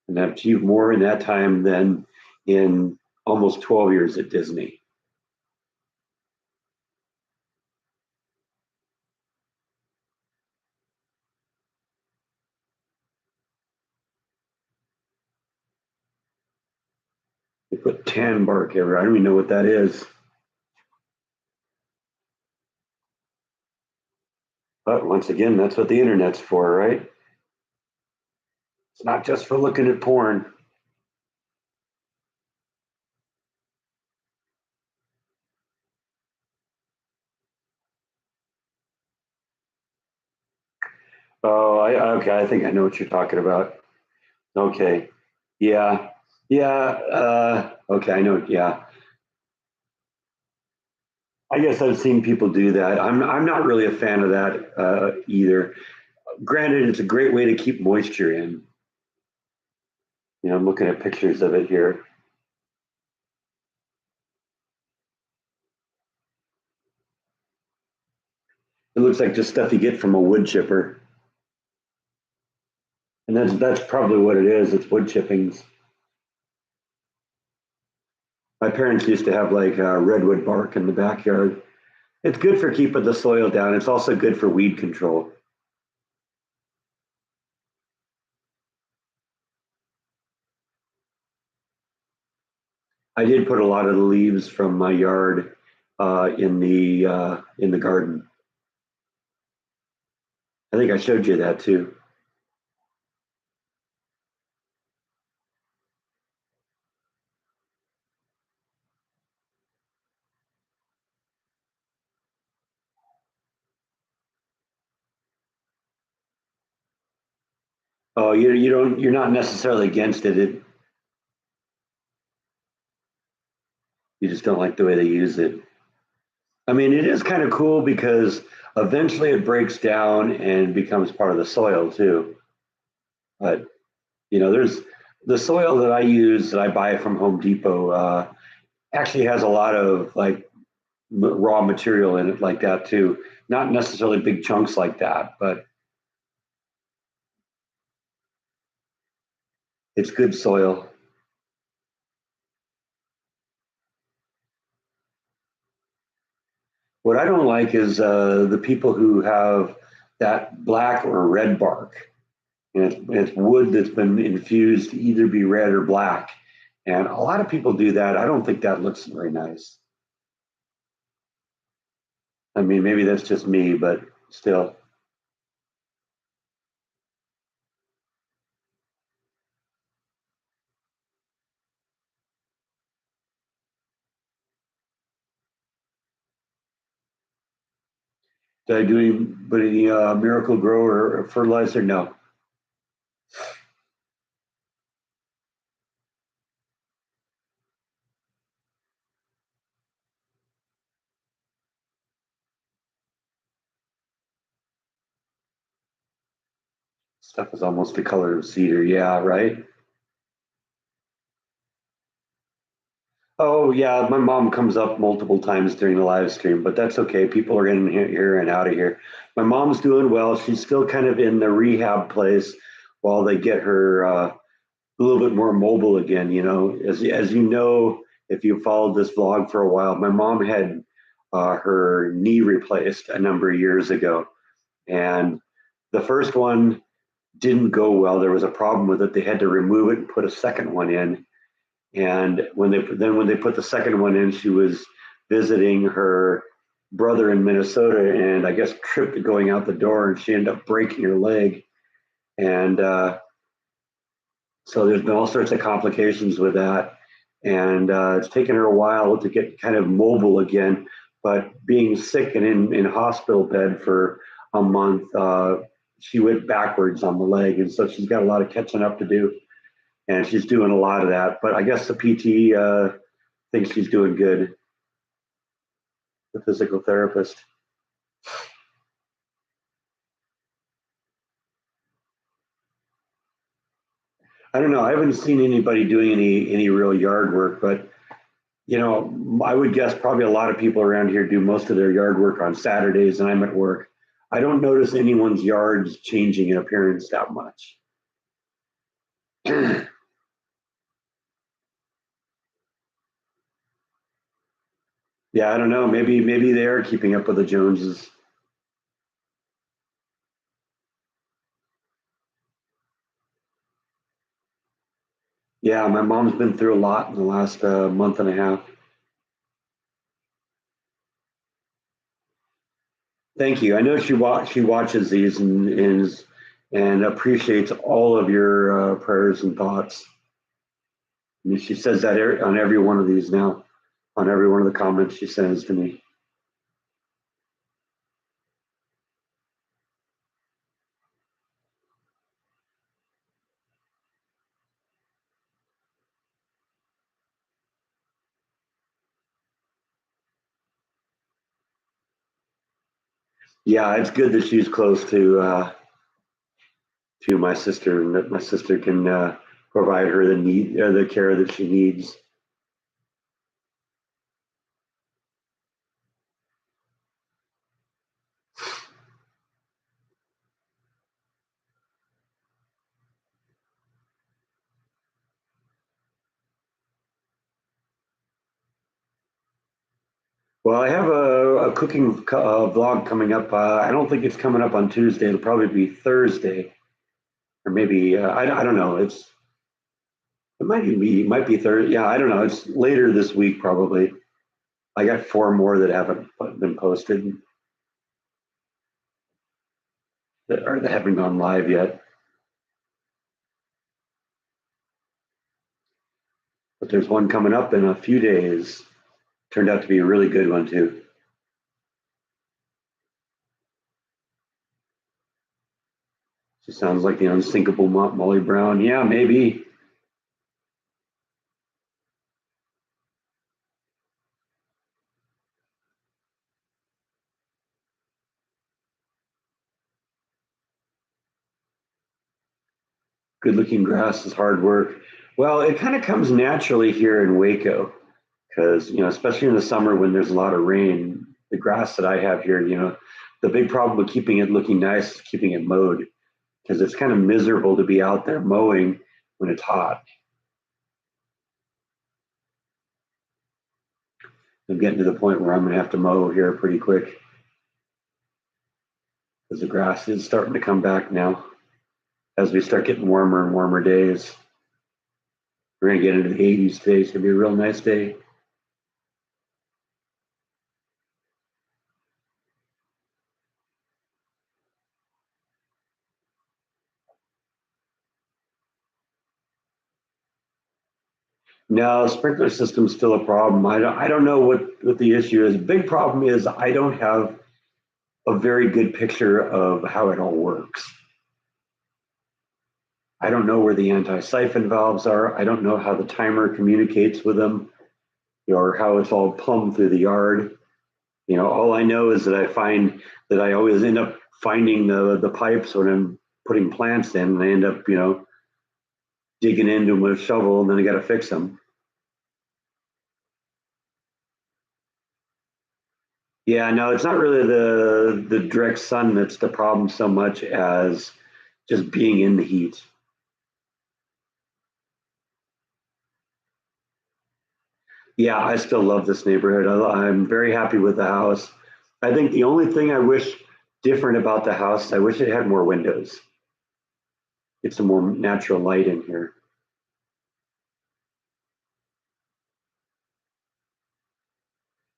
and I've achieved more in that time than in almost 12 years at Disney. They put tan bark everywhere. I don't even know what that is. But once again, that's what the internet's for, right? It's not just for looking at porn. Oh, okay. I think I know what you're talking about. Okay. Yeah. Yeah. Okay. I know. Yeah. I guess I've seen people do that. I'm not really a fan of that either. Granted, it's a great way to keep moisture in. I'm looking at pictures of it here. It looks like just stuff you get from a wood chipper, and that's probably what it is. It's wood chippings. My parents used to have like redwood bark in the backyard. It's good for keeping the soil down. It's also good for weed control. I did put a lot of the leaves from my yard in the garden. I think I showed you that too. Oh, you're not necessarily against it. You just don't like the way they use it. I mean, it is kind of cool because eventually it breaks down and becomes part of the soil too. But there's the soil that I use that I buy from Home Depot actually has a lot of like raw material in it like that too. Not necessarily big chunks like that, but it's good soil. What I don't like is the people who have that black or red bark. It's wood that's been infused to either be red or black. And a lot of people do that. I don't think that looks very nice. I mean, maybe that's just me, but still. Did I do any Miracle Grow or fertilizer? No. Stuff is almost the color of cedar. Yeah, right. Oh yeah, my mom comes up multiple times during the live stream, but that's okay. People are in here and out of here. My mom's doing well. She's still kind of in the rehab place while they get her a little bit more mobile again. You know, as you know, if you followed this vlog for a while, my mom had her knee replaced a number of years ago, and the first one didn't go well. There was a problem with it. They had to remove it and put a second one in. And when they put the second one in, she was visiting her brother in Minnesota, and I guess tripped going out the door, and she ended up breaking her leg. And so there's been all sorts of complications with that, and it's taken her a while to get kind of mobile again. But being sick and in hospital bed for a month, she went backwards on the leg, and so she's got a lot of catching up to do, and she's doing a lot of that. But I guess the PT thinks she's doing good, the physical therapist. I don't know. I haven't seen anybody doing any real yard work, but you know, I would guess probably a lot of people around here do most of their yard work on Saturdays, and I'm at work. I don't notice anyone's yards changing in appearance that much. Yeah, I don't know. Maybe they are keeping up with the Joneses. Yeah, my mom's been through a lot in the last month and a half. Thank you. I know she watches these and appreciates all of your prayers and thoughts. And she says that on every one of these now, on every one of the comments she sends to me. Yeah, it's good that she's close to my sister, and that my sister can provide her the care that she needs. Well, I have a cooking vlog coming up. I don't think it's coming up on Tuesday. It'll probably be Thursday, or maybe I don't know. It might be Thursday. Yeah, I don't know. It's later this week probably. I got four more that haven't been posted that haven't gone live yet. But there's one coming up in a few days. Turned out to be a really good one too. She sounds like the unsinkable Molly Brown. Yeah, maybe. Good looking grass is hard work. Well, it kind of comes naturally here in Waco because, you know, especially in the summer when there's a lot of rain, the grass that I have here, you know, the big problem with keeping it looking nice is keeping it mowed because it's kind of miserable to be out there mowing when it's hot. I'm getting to the point where I'm going to have to mow here pretty quick because the grass is starting to come back now as we start getting warmer and warmer days. We're going to get into the 80s today. It's going to be a real nice day. No, sprinkler system's still a problem. I don't know what the issue is. Big problem is I don't have a very good picture of how it all works. I don't know where the anti-siphon valves are. I don't know how the timer communicates with them or how it's all plumbed through the yard. You know, all I know is that I find that I always end up finding the pipes when I'm putting plants in, and I end up, you know, digging into them with a shovel, and then I got to fix them. Yeah, no, it's not really the direct sun that's the problem so much as just being in the heat. Yeah, I still love this neighborhood. I'm very happy with the house. I think the only thing I wish different about the house, I wish it had more windows. Get some more natural light in here.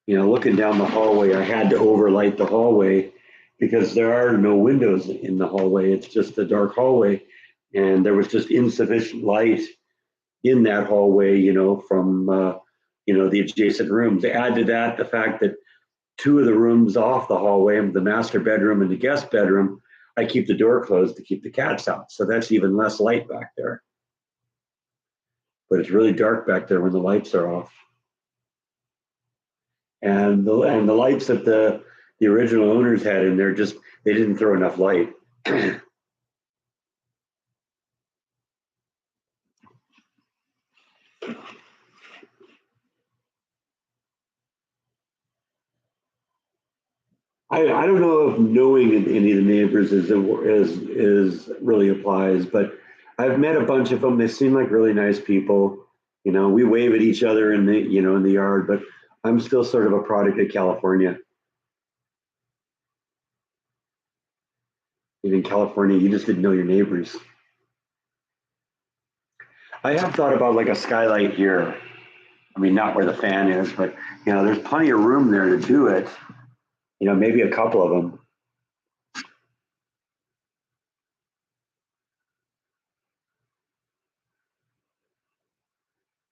You know, looking down the hallway, I had to overlight the hallway because there are no windows in the hallway. It's just a dark hallway, and there was just insufficient light in that hallway. From the adjacent rooms. Add to that the fact that two of the rooms off the hallway, the master bedroom and the guest bedroom, I keep the door closed to keep the cats out. So that's even less light back there. But it's really dark back there when the lights are off. And the lights that the original owners had in there, just they didn't throw enough light. I don't know if knowing any of the neighbors is really applies, but I've met a bunch of them. They seem like really nice people. We wave at each other in the yard, but I'm still sort of a product of California. In California, you just didn't know your neighbors. I have thought about like a skylight here. I mean, not where the fan is, but there's plenty of room there to do it. Maybe a couple of them.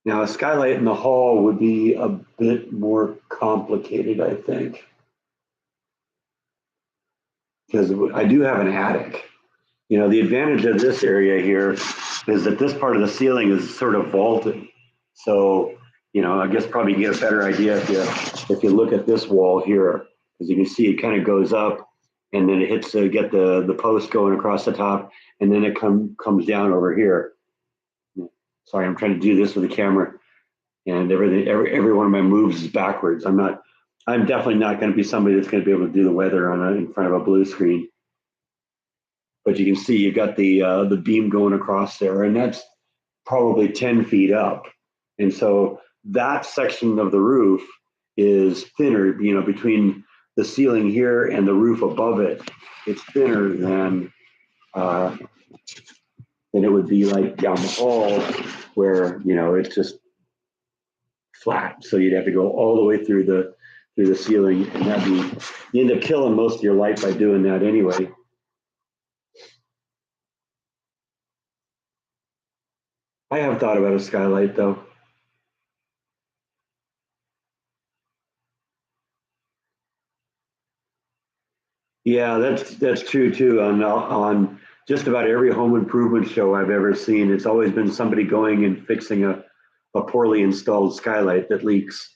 Now, a skylight in the hall would be a bit more complicated, I think, because I do have an attic. The advantage of this area here is that this part of the ceiling is sort of vaulted. So, I guess probably get a better idea if you look at this wall here, because you can see it kind of goes up and then it hits to get the post going across the top, and then it comes down over here. Sorry, I'm trying to do this with the camera, and every one of my moves is backwards. I'm definitely not going to be somebody that's going to be able to do the weather in front of a blue screen. But you can see you got the beam going across there, and that's probably 10 feet up. And so that section of the roof is thinner, between the ceiling here and the roof above it. It's thinner uh, than it would be like down the hall where it's just flat. So you'd have to go all the way through the ceiling, and you end up killing most of your light by doing that anyway. I have thought about a skylight though. Yeah, that's true too. On just about every home improvement show I've ever seen, it's always been somebody going and fixing a poorly installed skylight that leaks.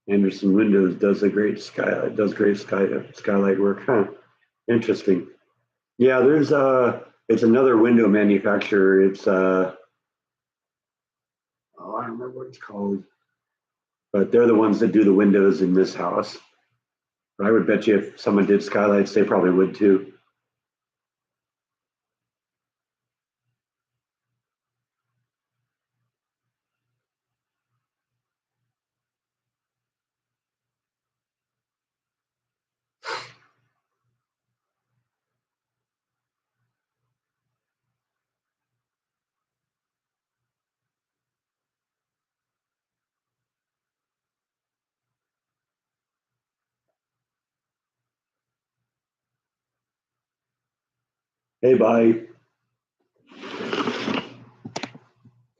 Anderson Windows does great skylight work. Huh. Interesting. Yeah, it's another window manufacturer. It's oh, I don't remember what it's called, but they're the ones that do the windows in this house. I would bet you if someone did skylights, they probably would too. Hey, bye.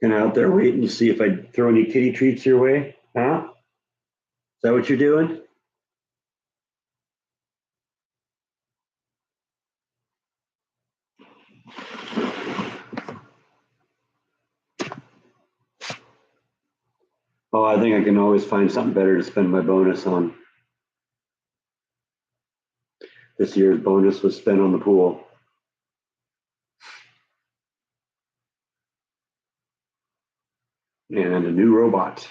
Kind of out there waiting to see if I throw any kitty treats your way, huh? Is that what you're doing? Oh, I think I can always find something better to spend my bonus on. This year's bonus was spent on the pool. And a new robot.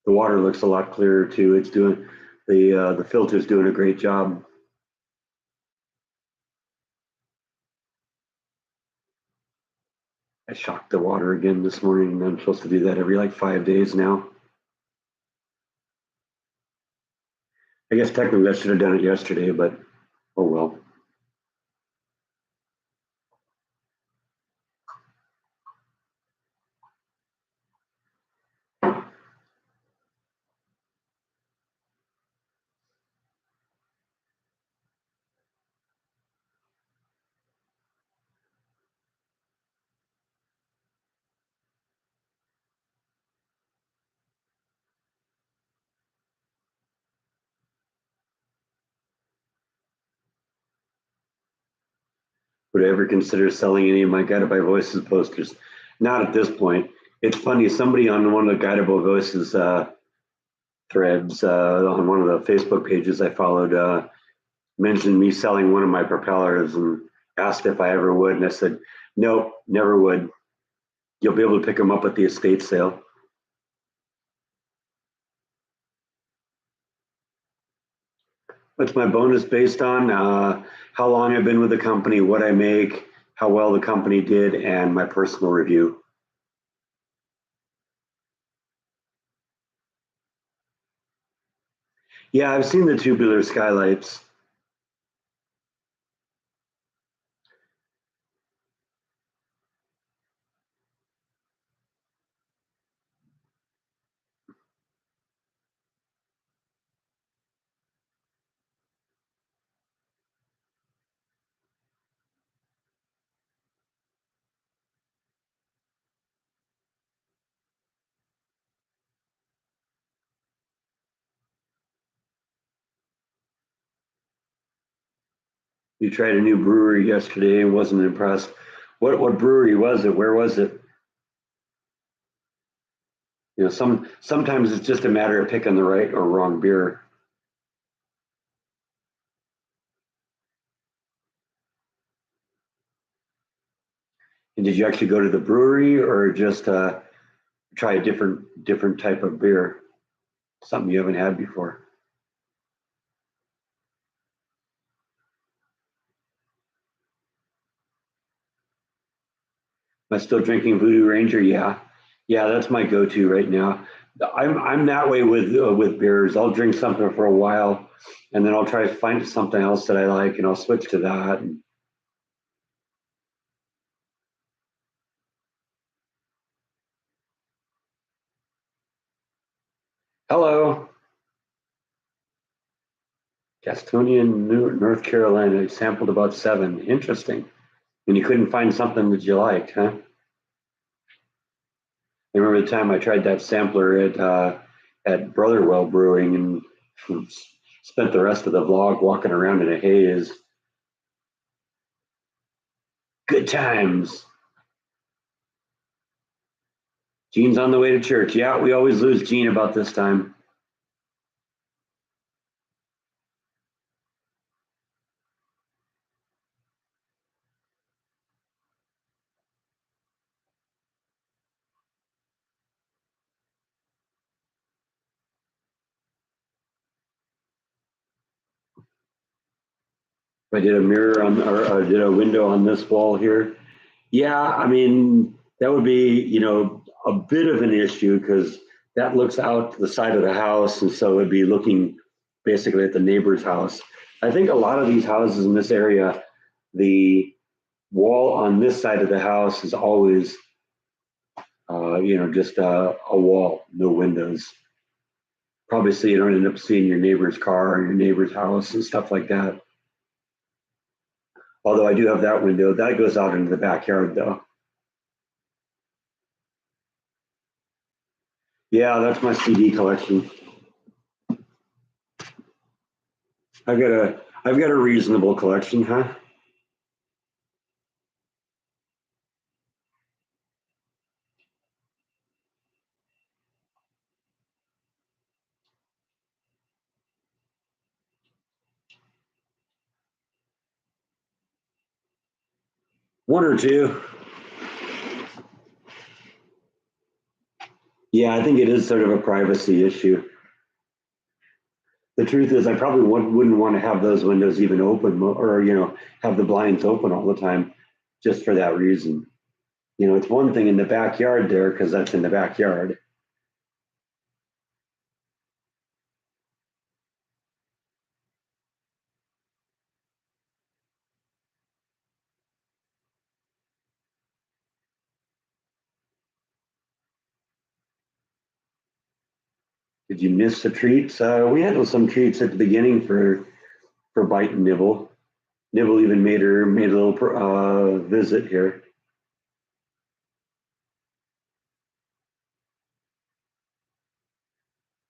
The water looks a lot clearer too. It's doing the filter's doing a great job. I shocked the water again this morning. I'm supposed to do that every like 5 days now. I guess technically I should have done it yesterday, but oh well. Would I ever consider selling any of my Guided by Voices posters? Not at this point. It's funny, somebody on one of the Guided by Voices threads on one of the Facebook pages I followed mentioned me selling one of my propellers and asked if I ever would. And I said, nope, never would. You'll be able to pick them up at the estate sale. What's my bonus based on? How long I've been with the company, what I make, how well the company did, and my personal review. Yeah, I've seen the tubular skylights. You tried a new brewery yesterday and wasn't impressed. What brewery was it? Where was it? Sometimes it's just a matter of picking the right or wrong beer. And did you actually go to the brewery or just try a different type of beer, something you haven't had before? Am I still drinking Voodoo Ranger? Yeah, yeah, that's my go-to right now. I'm that way with beers. I'll drink something for a while, and then I'll try to find something else that I like, and I'll switch to that. Hello, Gastonian, North Carolina. I sampled about 7. Interesting. And you couldn't find something that you liked, huh? I remember the time I tried that sampler at Brotherwell Brewing and spent the rest of the vlog walking around in a haze. Good times. Gene's on the way to church. Yeah, we always lose Gene about this time. I did a mirror on, or I did a window on this wall here. Yeah, I mean, that would be, a bit of an issue because that looks out to the side of the house. And so it'd be looking basically at the neighbor's house. I think a lot of these houses in this area, the wall on this side of the house is always, just a wall, no windows. Probably so you don't end up seeing your neighbor's car or your neighbor's house and stuff like that. Although I do have that window, that goes out into the backyard though. Yeah, that's my CD collection. I've got a reasonable collection, huh? One or two. Yeah, I think it is sort of a privacy issue. The truth is, I probably wouldn't want to have those windows even open, or have the blinds open all the time, just for that reason. It's one thing in the backyard there because that's in the backyard. Did you miss the treats? We had some treats at the beginning for Bite and Nibble. Nibble even made a little visit here.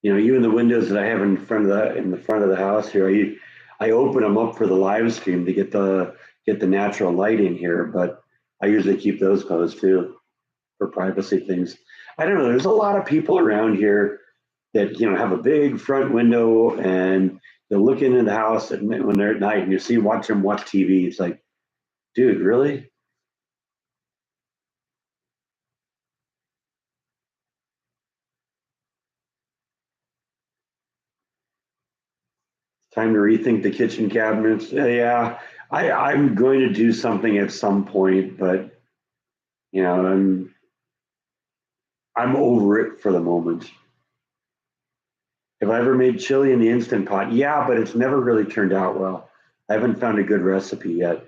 Even the windows that I have in the front of the house here, I open them up for the live stream to get the natural light in here, but I usually keep those closed too for privacy things. I don't know. There's a lot of people around here that have a big front window and they're looking in the house when they're at night and watch them watch TV. It's like, dude, really? Time to rethink the kitchen cabinets. Yeah, I'm going to do something at some point, but you know, I'm I'm over it for the moment. Have I ever made chili in the Instant Pot? Yeah, but it's never really turned out well. I haven't found a good recipe yet.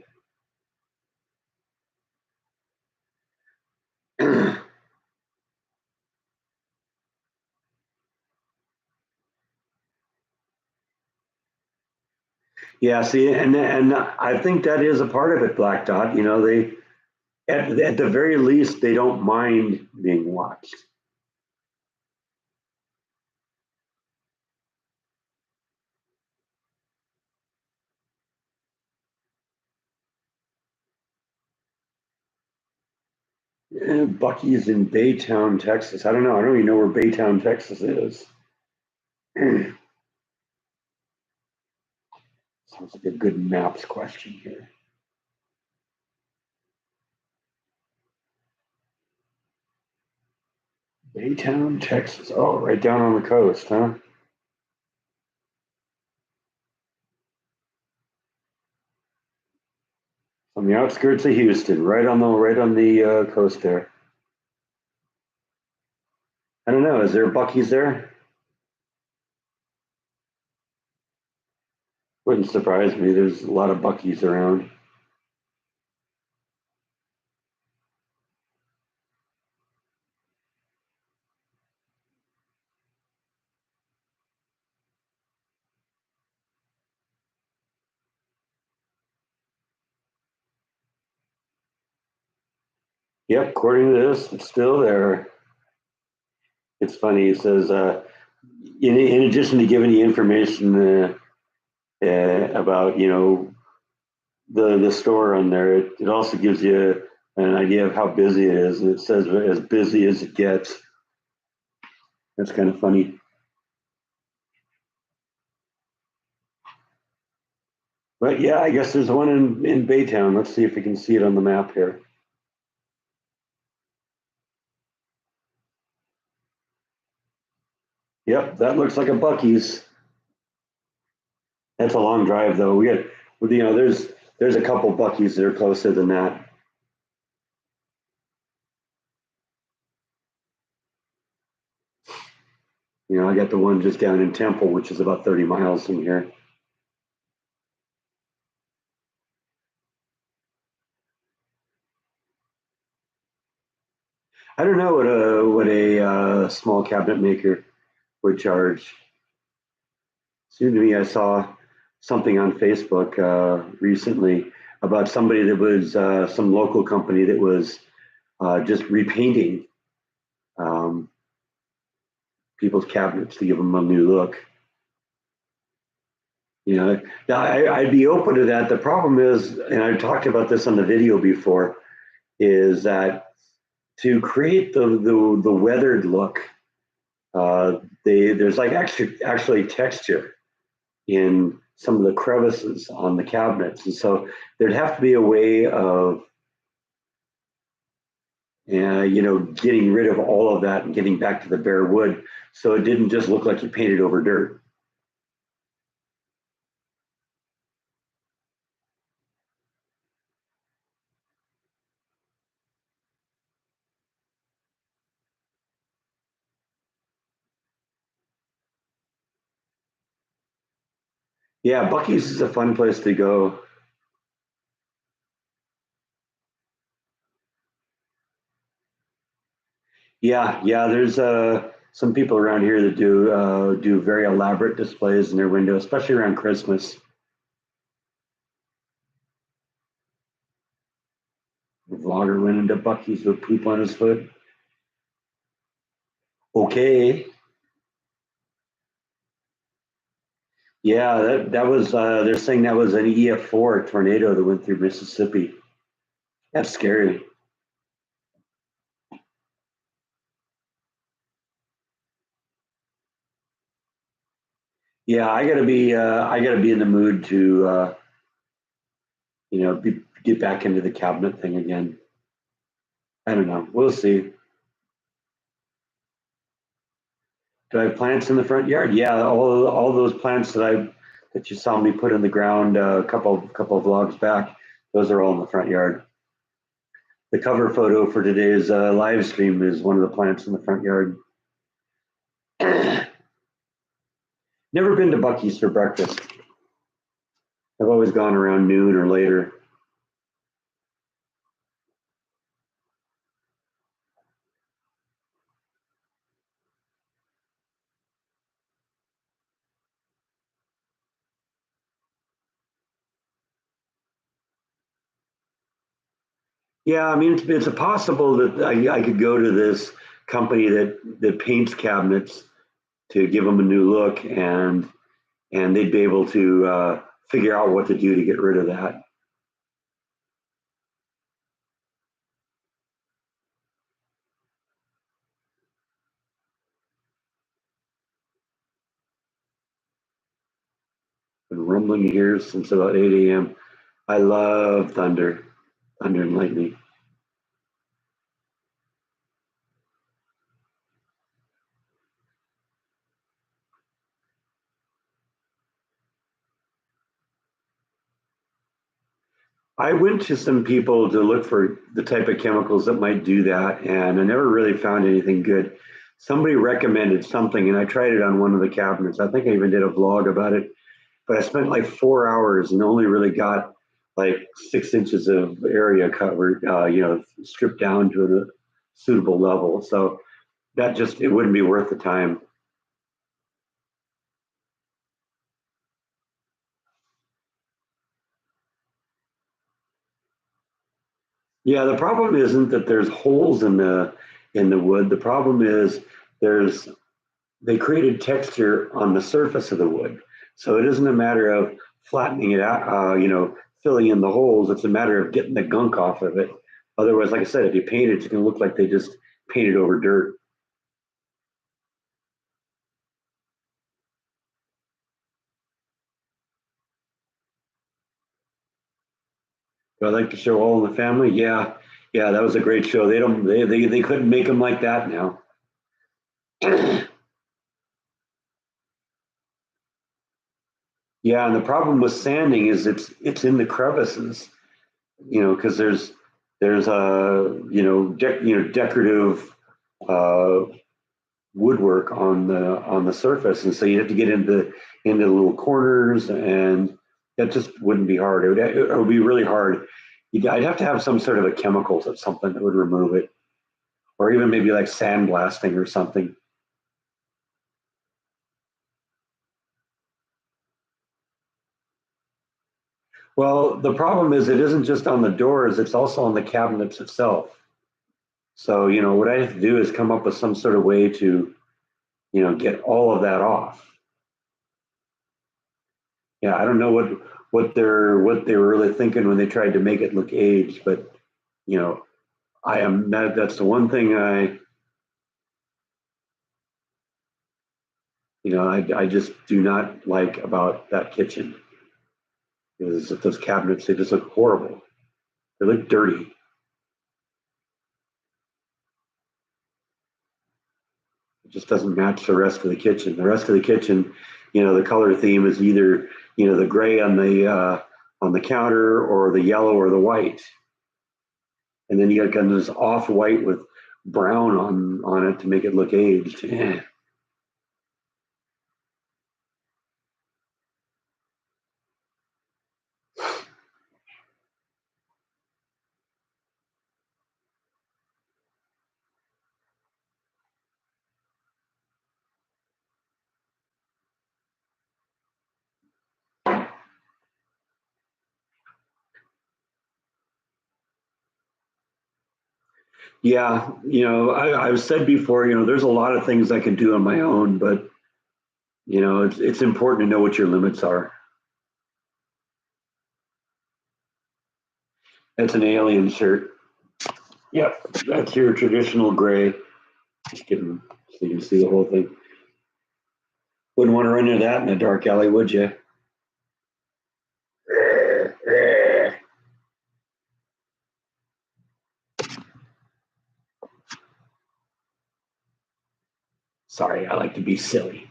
Yeah, see, and I think that is a part of it, Black Dot. They at the very least they don't mind being watched. Bucky's in Baytown, Texas. I don't know. I don't even know where Baytown, Texas is. Sounds like a good maps question here. Baytown, Texas. Oh, right down on the coast, huh? On the outskirts of Houston, right on the coast there. I don't know. Is there Bucky's there? Wouldn't surprise me. There's a lot of Bucky's around. Yep, according to this, it's still there. It's funny. He says, in addition to giving you information about the store on there, it also gives you an idea of how busy it is, and it says as busy as it gets. That's kind of funny. But yeah, I guess there's one in Baytown. Let's see if we can see it on the map here. Yep, that looks like a Bucky's. That's a long drive though. There's a couple Bucky's that are closer than that. I got the one just down in Temple, which is about 30 miles from here. I don't know what a small cabinet maker would charge. Soon to me, I saw something on Facebook recently about somebody that was some local company that was just repainting um, people's cabinets to give them a new look. I'd be open to that. The problem is, and I've talked about this on the video before, is that to create the weathered look, there's like actually texture in some of the crevices on the cabinets, and so there'd have to be a way of you know, getting rid of all of that and getting back to the bare wood, so it didn't just look like you painted over dirt. Yeah, Bucky's is a fun place to go. Yeah, yeah. There's some people around here that do very elaborate displays in their window, especially around Christmas. The vlogger went into Bucky's with poop on his foot. Okay. Yeah, that was they're saying that was an EF4 tornado that went through Mississippi. That's scary. Yeah, I gotta be in the mood to get back into the cabinet thing again. I don't know. We'll see. Do I have plants in the front yard? Yeah, all those plants that you saw me put in the ground a couple of vlogs back, those are all in the front yard. The cover photo for today's live stream is one of the plants in the front yard. Never been to Bucky's for breakfast. I've always gone around noon or later. Yeah, I mean, it's a possible that I could go to this company that paints cabinets to give them a new look, and they'd be able to figure out what to do to get rid of that. Been rumbling here since about 8 a.m. I love thunder and lightning. I went to some people to look for the type of chemicals that might do that, and I never really found anything good. Somebody recommended something, and I tried it on one of the cabinets. I think I even did a vlog about it, but I spent like 4 hours and only really got like 6 inches of area covered, stripped down to a suitable level. So that just, it wouldn't be worth the time. Yeah, the problem isn't that there's holes in the wood. The problem is there's they created texture on the surface of the wood. So it isn't a matter of flattening it out, filling in the holes. It's a matter of getting the gunk off of it. Otherwise, like I said, if you paint it, it's going to look like they just painted over dirt. Do I like to show All in the Family? Yeah, yeah, that was a great show. They couldn't make them like that now. Yeah, and the problem with sanding is it's in the crevices, because there's a decorative uh, woodwork on the surface, and so you have to get into the little corners, and that just wouldn't be hard. It would be really hard. I'd have to have some sort of a chemicals or something that would remove it, or even maybe like sandblasting or something. Well, the problem is it isn't just on the doors; it's also on the cabinets itself. So, what I have to do is come up with some sort of way to, get all of that off. Yeah, I don't know what they were really thinking when they tried to make it look aged, but you know, that's the one thing I just do not like about that kitchen is that those cabinets, they just look horrible. They look dirty. It just doesn't match the rest of the kitchen. The rest of the kitchen, the color theme is either, the gray on the counter or the yellow or the white. And then you got kind of this off white with brown on it to make it look aged. Yeah. Yeah, I've said before, there's a lot of things I can do on my own, but it's important to know what your limits are. That's an alien shirt. Yep, that's your traditional gray. Just kidding, so you can see the whole thing. Wouldn't want to run into that in a dark alley, would you? Sorry, I like to be silly.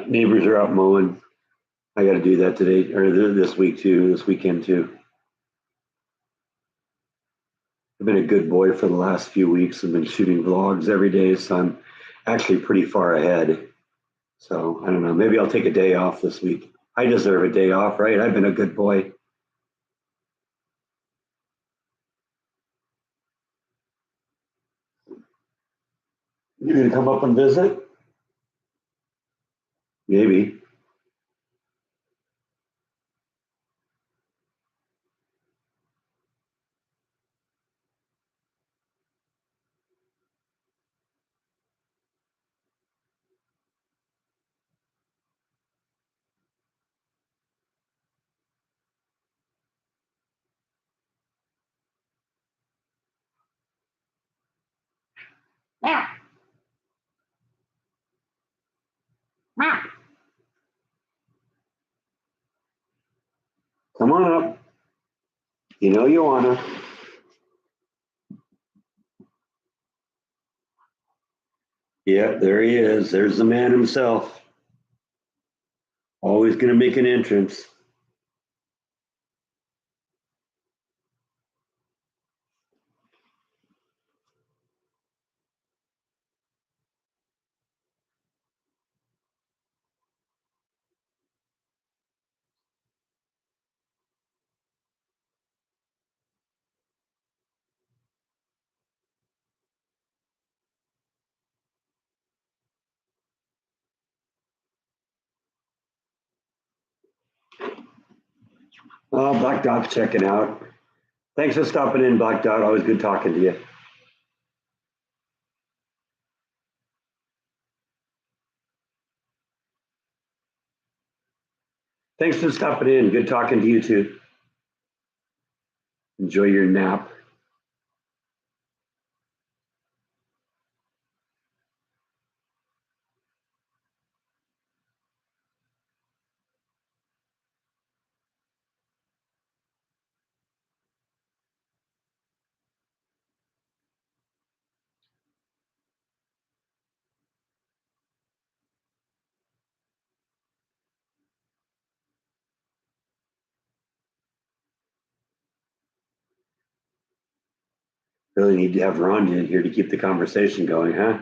Neighbors are out mowing. I got to do that today or this week too. This weekend too. I've been a good boy for the last few weeks. I've been shooting vlogs every day, so I'm actually pretty far ahead. So I don't know. Maybe I'll take a day off this week. I deserve a day off, right? I've been a good boy. You're gonna come up and visit? Maybe. Come on up. You know you wanna. Yeah, there he is. There's the man himself. Always gonna make an entrance. Oh, Black Dot's checking out. Thanks for stopping in, Black Dot. Always good talking to you. Thanks for stopping in. Good talking to you too. Enjoy your nap. Really need to have Ron in here to keep the conversation going, huh?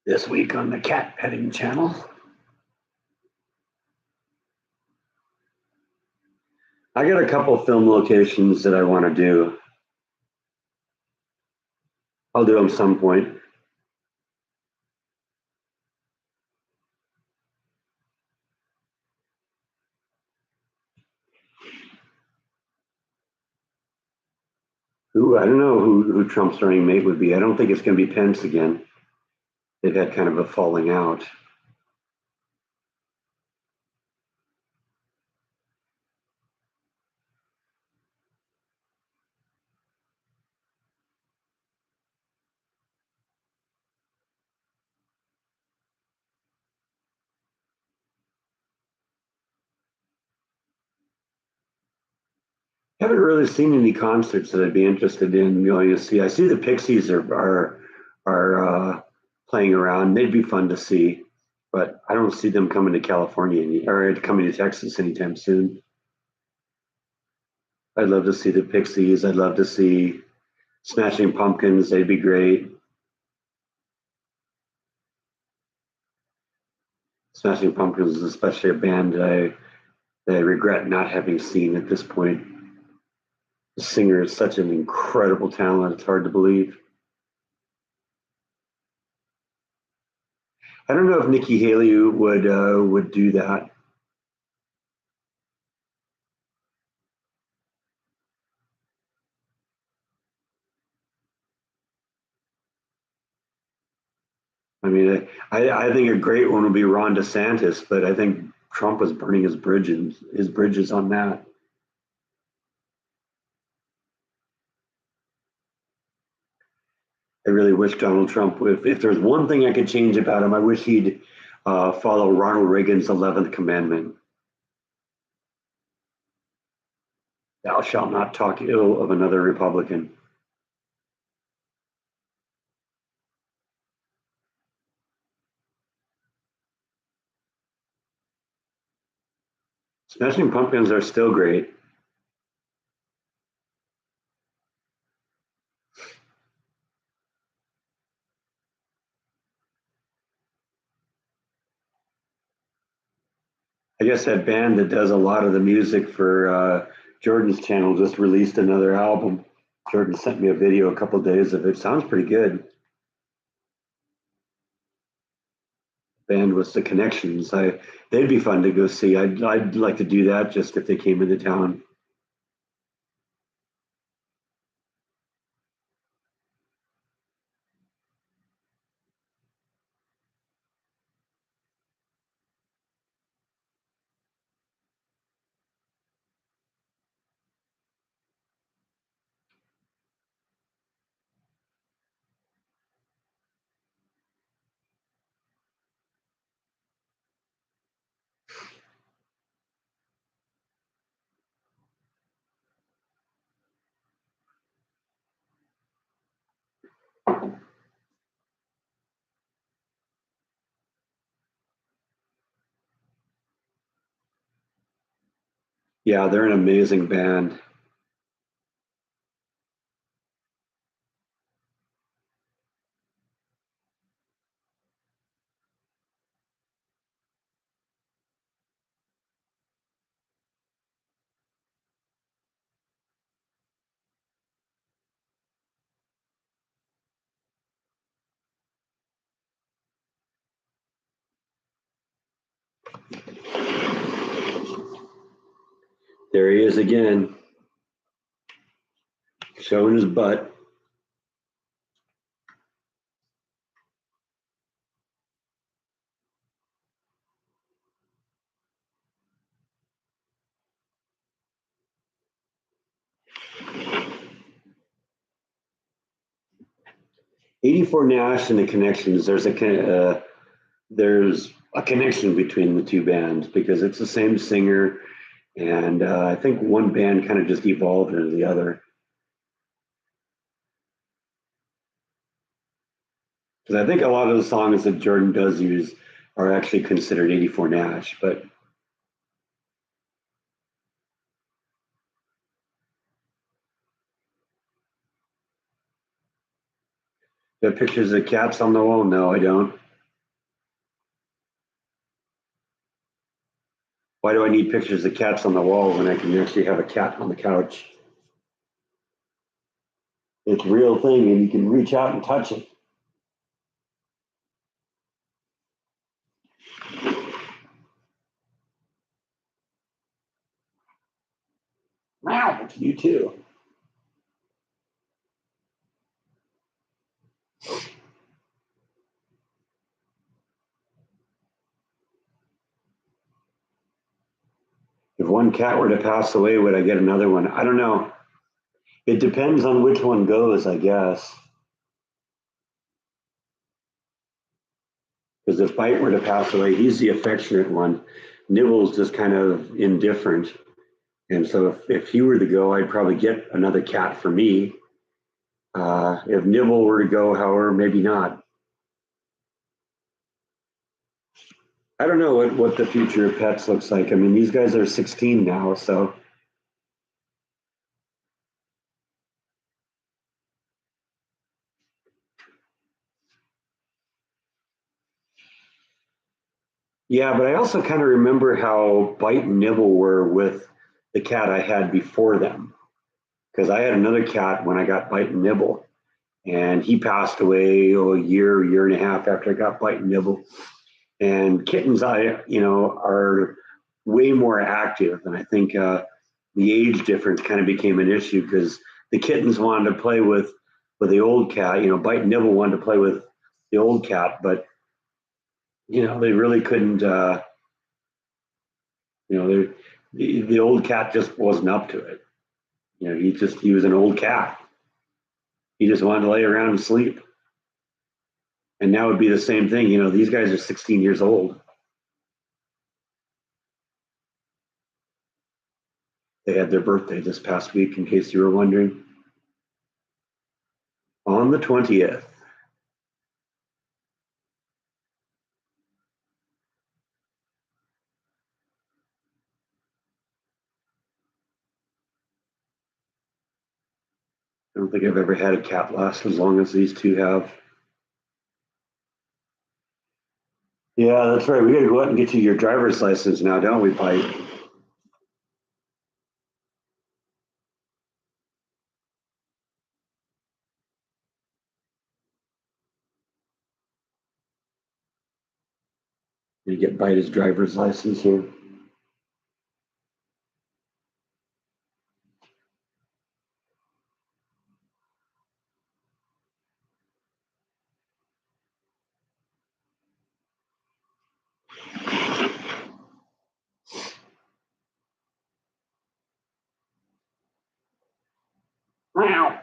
This week on the cat petting channel. I got a couple film locations that I want to do. I'll do them some point. Who I don't know who Trump's running mate would be. I don't think it's going to be Pence again. They've had kind of a falling out. Haven't really seen any concerts that I'd be interested in going to see. I see the Pixies are playing around. They'd be fun to see, but I don't see them coming to California or coming to Texas anytime soon. I'd love to see the Pixies. I'd love to see Smashing Pumpkins. They'd be great. Smashing Pumpkins is especially a band that I regret not having seen at this point. The singer is such an incredible talent. It's hard to believe. I don't know if Nikki Haley would do that. I mean, I think a great one would be Ron DeSantis, but I think Trump is burning his bridges on that. I really wish Donald Trump, if there's one thing I could change about him, I wish he'd follow Ronald Reagan's 11th commandment. Thou shalt not talk ill of another Republican. Smashing Pumpkins are still great. I guess that band that does a lot of the music for Jordan's channel just released another album. Jordan sent me a video a couple of days of it. Sounds pretty good. Band was the Connections. They'd be fun to go see. I'd like to do that just if they came into town. Yeah, they're an amazing band. 'There he is again, showing his butt. 84 Nash and the Connections. There's a connection between the two bands because it's the same singer, and I think one band kind of just evolved into the other. Because I think a lot of the songs that Jordan does use are actually considered 84 Nash, but the pictures of cats on the wall. No, I don't. Why do I need pictures of cats on the wall when I can actually have a cat on the couch? It's a real thing, and you can reach out and touch it. Wow, you too. If one cat were to pass away, would I get another one? I don't know. It depends on which one goes, I guess. Because if Bite were to pass away, he's the affectionate one. Nibble's just kind of indifferent. And so if he were to go, I'd probably get another cat for me. If Nibble were to go, however, maybe not. I don't know what the future of pets looks like. I mean, these guys are 16 now, so yeah. But I also kind of remember how Bite and Nibble were with the cat I had before them, because I had another cat when I got Bite and Nibble, and he passed away a year and a half after I got Bite and Nibble. And kittens, are way more active, and I think the age difference kind of became an issue because the kittens wanted to play with the old cat. Bite and Nibble wanted to play with the old cat, but they really couldn't. The old cat just wasn't up to it. He was an old cat. He just wanted to lay around and sleep. And now it'd be the same thing. These guys are 16 years old. They had their birthday this past week, in case you were wondering, on the 20th. I don't think I've ever had a cat last as long as these two have. Yeah, that's right. We got to go out and get you your driver's license now, don't we, Pike? You get Bite his driver's license here. Wow.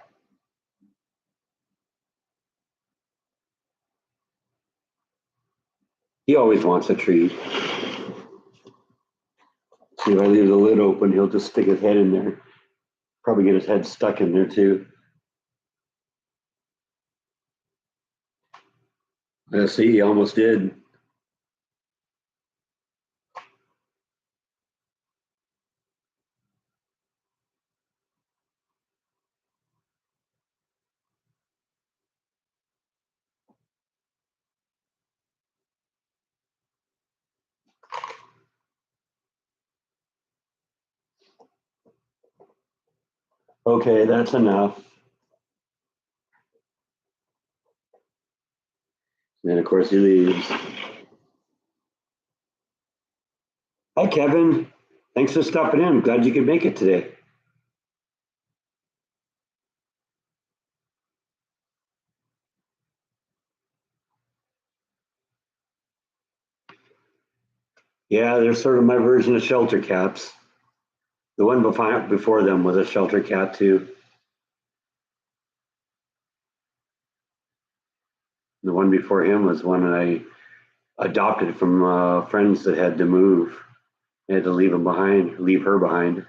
He always wants a treat. See, if I leave the lid open, he'll just stick his head in there. Probably get his head stuck in there too. See, he almost did. Okay, that's enough. And then, of course, he leaves. Hi, Kevin. Thanks for stopping in. I'm glad you could make it today. Yeah, they're sort of my version of shelter cats. The one before them was a shelter cat too. The one before him was one I adopted from friends that had to move. They had to leave her behind.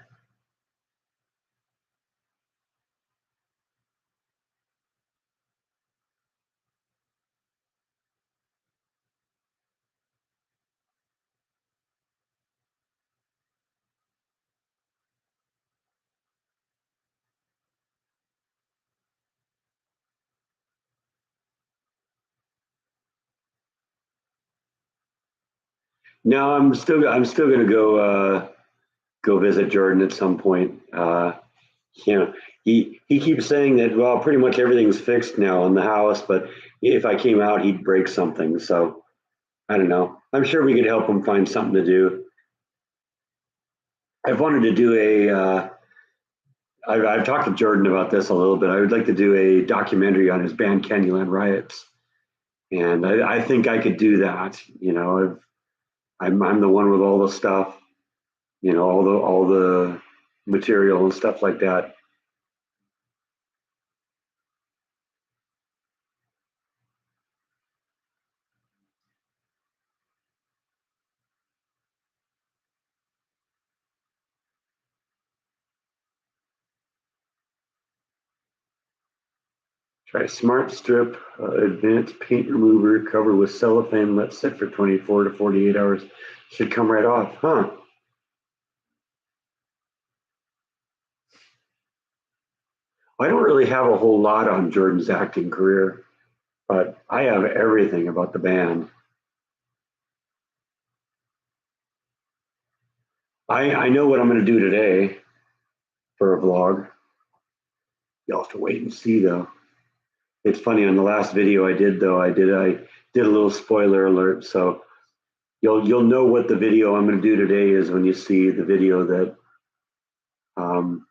No, I'm still going to go visit Jordan at some point. You know, he keeps saying that, well, pretty much everything's fixed now in the house, but if I came out, he'd break something. So I don't know. I'm sure we could help him find something to do. I've wanted to do I've talked to Jordan about this a little bit. I would like to do a documentary on his band Candyland Riots. And I think I could do that. I'm the one with all the stuff, all the material and stuff like that. Try Smart Strip Advanced Paint Remover, cover with cellophane, let sit for 24 to 48 hours. Should come right off, huh? I don't really have a whole lot on Jordan's acting career, but I have everything about the band. I know what I'm going to do today for a vlog. You'll have to wait and see, though. It's funny, on the last video I did, though, I did a little spoiler alert, so you'll know what the video I'm going to do today is when you see the video that um,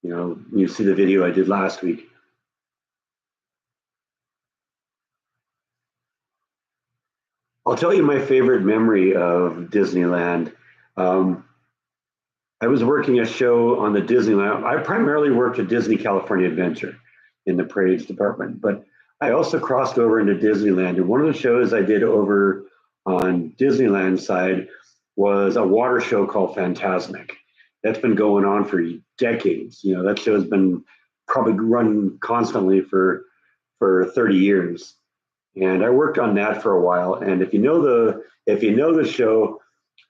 you see the video I did last week. I'll tell you my favorite memory of Disneyland. Um, I was working a show on the Disneyland. I primarily worked at Disney California Adventure in the parades department, but I also crossed over into Disneyland. And one of the shows I did over on Disneyland side was a water show called Fantasmic. That's been going on for decades. That show has been probably run constantly for 30 years. And I worked on that for a while. And if you know the show,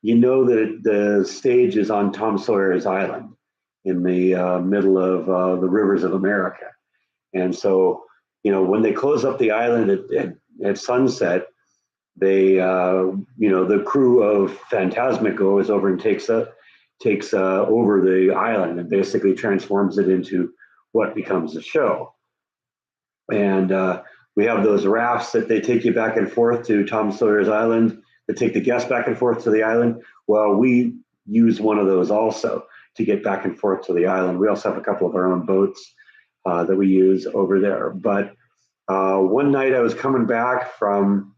you know that the stage is on Tom Sawyer's Island in the middle of the rivers of America. And so, when they close up the island at sunset, the crew of Fantasmic goes over and takes over the island and basically transforms it into what becomes the show. And we have those rafts that they take you back and forth to Tom Sawyer's Island, that take the guests back and forth to the island. Well, we use one of those also to get back and forth to the island. We also have a couple of our own boats that we use over there. But one night I was coming back from,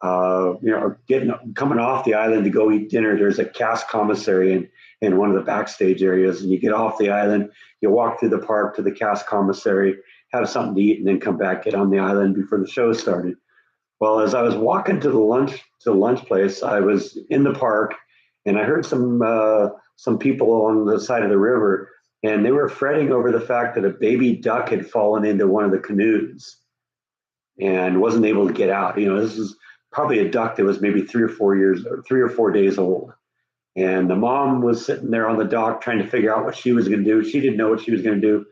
coming off the island to go eat dinner. There's a cast commissary in one of the backstage areas, and you get off the island, you walk through the park to the cast commissary, have something to eat, and then come back, get on the island before the show started. Well, as I was walking to the lunch place, I was in the park, and I heard some people along the side of the river, and they were fretting over the fact that a baby duck had fallen into one of the canoes and wasn't able to get out. This is probably a duck that was maybe 3 or 4 days old. And the mom was sitting there on the dock trying to figure out what she was going to do. She didn't know what she was going to do.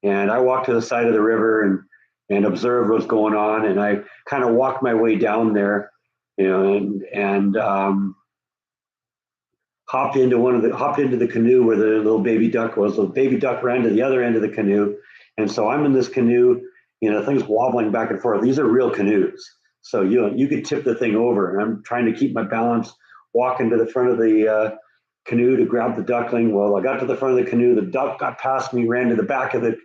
And I walked to the side of the river and observed what was going on. And I kind of walked my way down there, and hopped into the canoe where the little baby duck was. The baby duck ran to the other end of the canoe. And so I'm in this canoe, things wobbling back and forth. These are real canoes. So, you could tip the thing over, and I'm trying to keep my balance, walking to the front of the canoe to grab the duckling. Well, I got to the front of the canoe. The duck got past me, ran to the back of the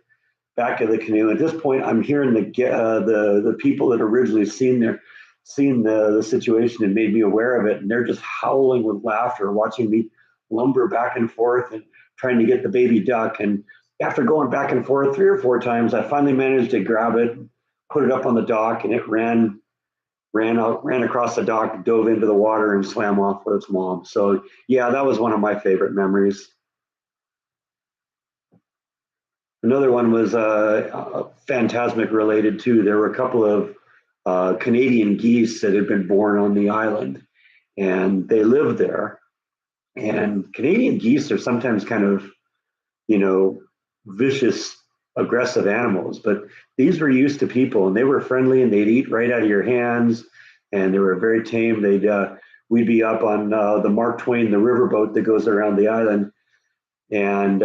canoe. At this point, I'm hearing the people that originally seen the situation and made me aware of it, and they're just howling with laughter, watching me lumber back and forth and trying to get the baby duck. And after going back and forth 3 or 4 times, I finally managed to grab it, put it up on the dock, and it ran across the dock, dove into the water, and swam off with its mom. So yeah, that was one of my favorite memories. Another one was Fantasmic related too. There were a couple of Canadian geese that had been born on the island, and they lived there. And Canadian geese are sometimes kind of, vicious, aggressive animals, but these were used to people, and they were friendly, and they'd eat right out of your hands, and they were very tame. We'd be up on the Mark Twain, the riverboat that goes around the island, and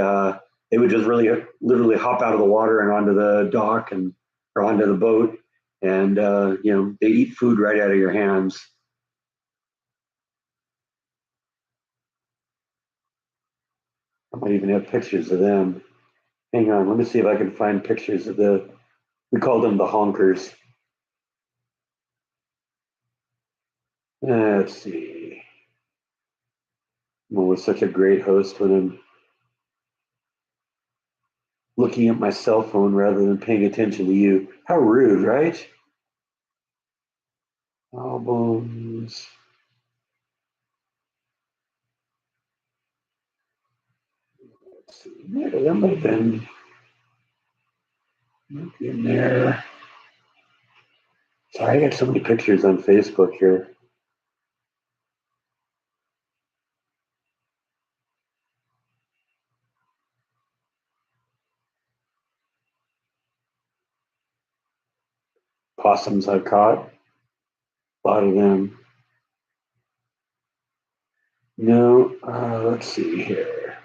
they would just really literally hop out of the water and onto the dock and or onto the boat, and they eat food right out of your hands. I might even have pictures of them. Hang on, let me see if I can find pictures of we called them the honkers. Let's see. Well, was such a great host when I'm looking at my cell phone rather than paying attention to you. How rude, right? Albums. Let's see. That might have been in there. Sorry, I got so many pictures on Facebook here. Possums I caught. A lot of them. No, let's see here.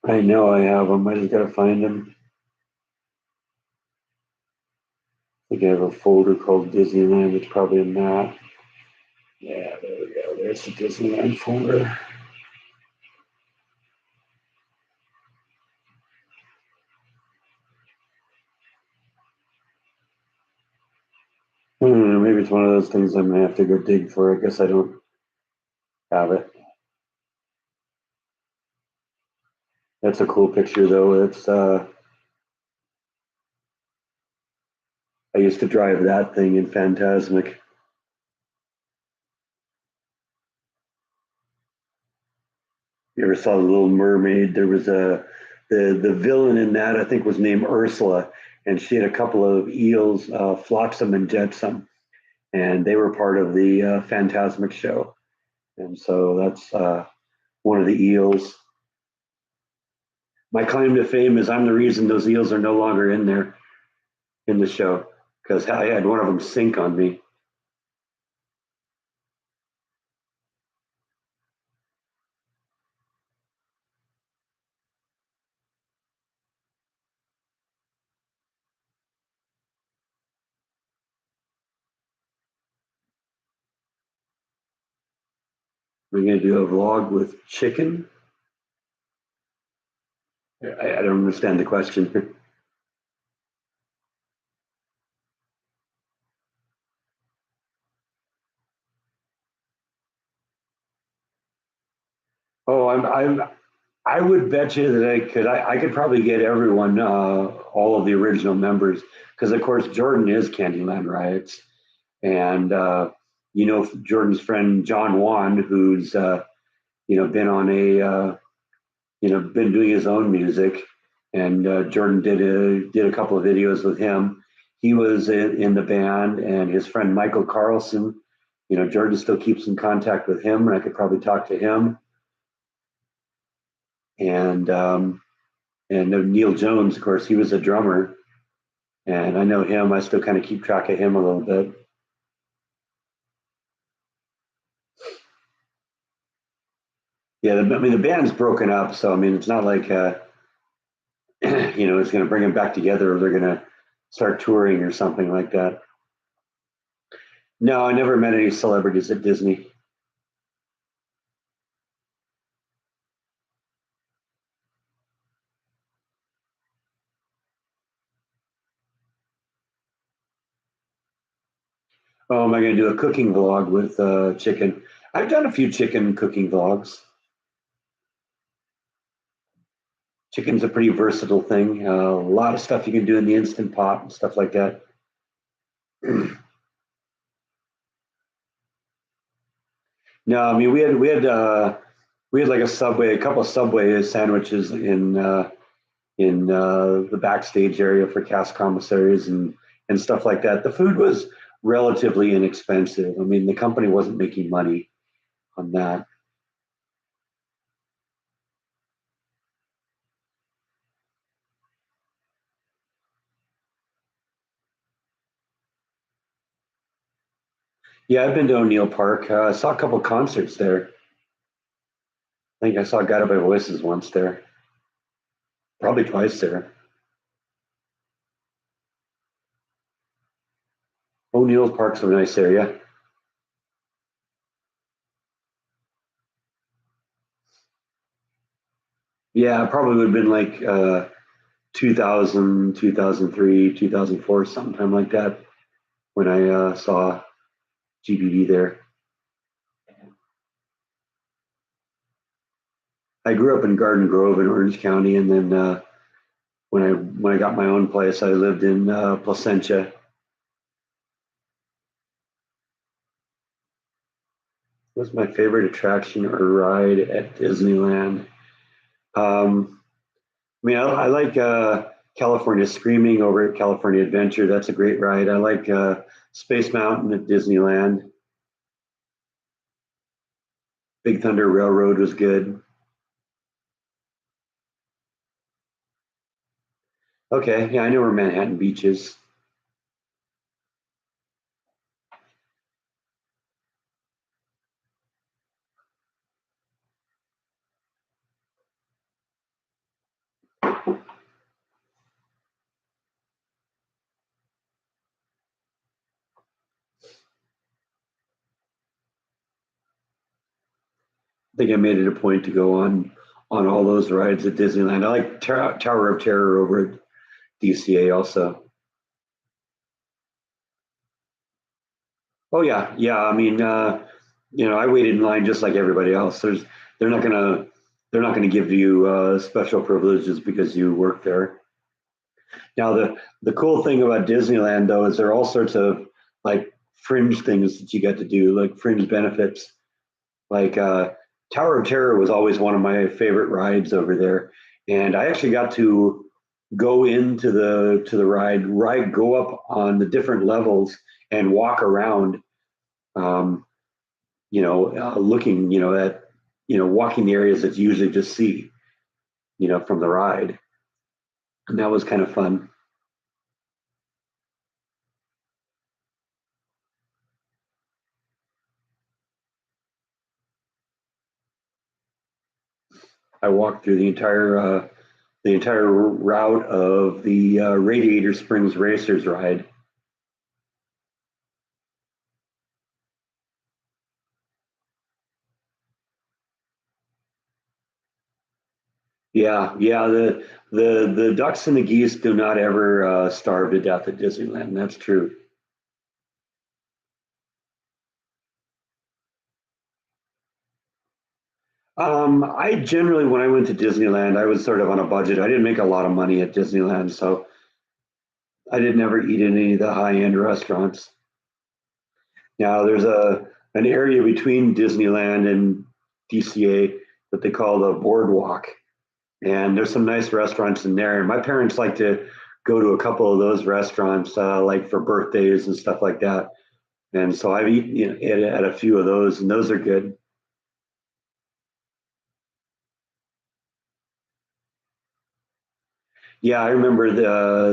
I know I have them. I just got to find them. I think I have a folder called Disneyland. It's probably in that. Yeah, there we go. There's the Disneyland folder. Maybe it's one of those things I'm gonna have to go dig for. I guess I don't have it. That's a cool picture though. It's I used to drive that thing in Fantasmic. You ever saw the Little Mermaid? There was the villain in that I think was named Ursula, and she had a couple of eels, Flotsam and Jetsam, and they were part of the Fantasmic show. And so that's one of the eels. My claim to fame is I'm the reason those eels are no longer in there in the show because I had one of them sink on me. We're going to do a vlog with chicken. I don't understand the question. Oh, I would bet you that I could probably get everyone, all of the original members, because of course Jordan is Candyland Riots, and Jordan's friend John Wan, who's been on been doing his own music, and Jordan did a couple of videos with him. He was in the band, and his friend Michael Carlson. Jordan still keeps in contact with him, and I could probably talk to him. And Neil Jones, of course, he was a drummer, and I know him. I still kind of keep track of him a little bit. Yeah, the band's broken up, so I mean, it's not like it's going to bring them back together, or they're going to start touring or something like that. No, I never met any celebrities at Disney. Oh, am I going to do a cooking vlog with chicken? I've done a few chicken cooking vlogs. Chicken's a pretty versatile thing. A lot of stuff you can do in the Instant Pot and stuff like that. No, I mean we had like a couple of Subway sandwiches in the backstage area for cast commissaries and stuff like that. The food was relatively inexpensive. I mean, the company wasn't making money on that. Yeah, I've been to O'Neill Park. I saw a couple concerts there. I think I saw Guided by Voices once there, probably twice there. O'Neill Park's a nice area. Yeah, it probably would have been like 2000, 2004, sometime like that when I saw GBD there. I grew up in Garden Grove in Orange County, and then when I got my own place, I lived in Placentia. What's my favorite attraction or ride at Disneyland? Um, I mean, I like California Screaming over at California Adventure. That's a great ride. I like Space Mountain at Disneyland. Big Thunder Railroad was good. Okay, yeah, I know where Manhattan Beach is. I think I made it a point to go on all those rides at Disneyland. I like Tower of Terror over at DCA also. Oh yeah, yeah. I mean, I waited in line just like everybody else. They're not gonna they're not gonna give you special privileges because you work there. Now the cool thing about Disneyland though is there are all sorts of like fringe things that you get to do, like fringe benefits. Like Tower of Terror was always one of my favorite rides over there, and I actually got to go into the ride, go up on the different levels and walk around. Um, looking, at, walking the areas that you usually just see, from the ride. And that was kind of fun. I walked through the entire route of the Radiator Springs Racers ride. Yeah, yeah. The ducks and the geese do not ever starve to death at Disneyland. That's true. I generally, when I went to Disneyland, I was sort of on a budget. I didn't make a lot of money at Disneyland, so I did never eat in any of the high-end restaurants. Now there's an area between Disneyland and DCA that they call the Boardwalk, and there's some nice restaurants in there. And my parents like to go to a couple of those restaurants, like for birthdays and stuff like that. And so I've eaten, at a few of those, and those are good. Yeah, I remember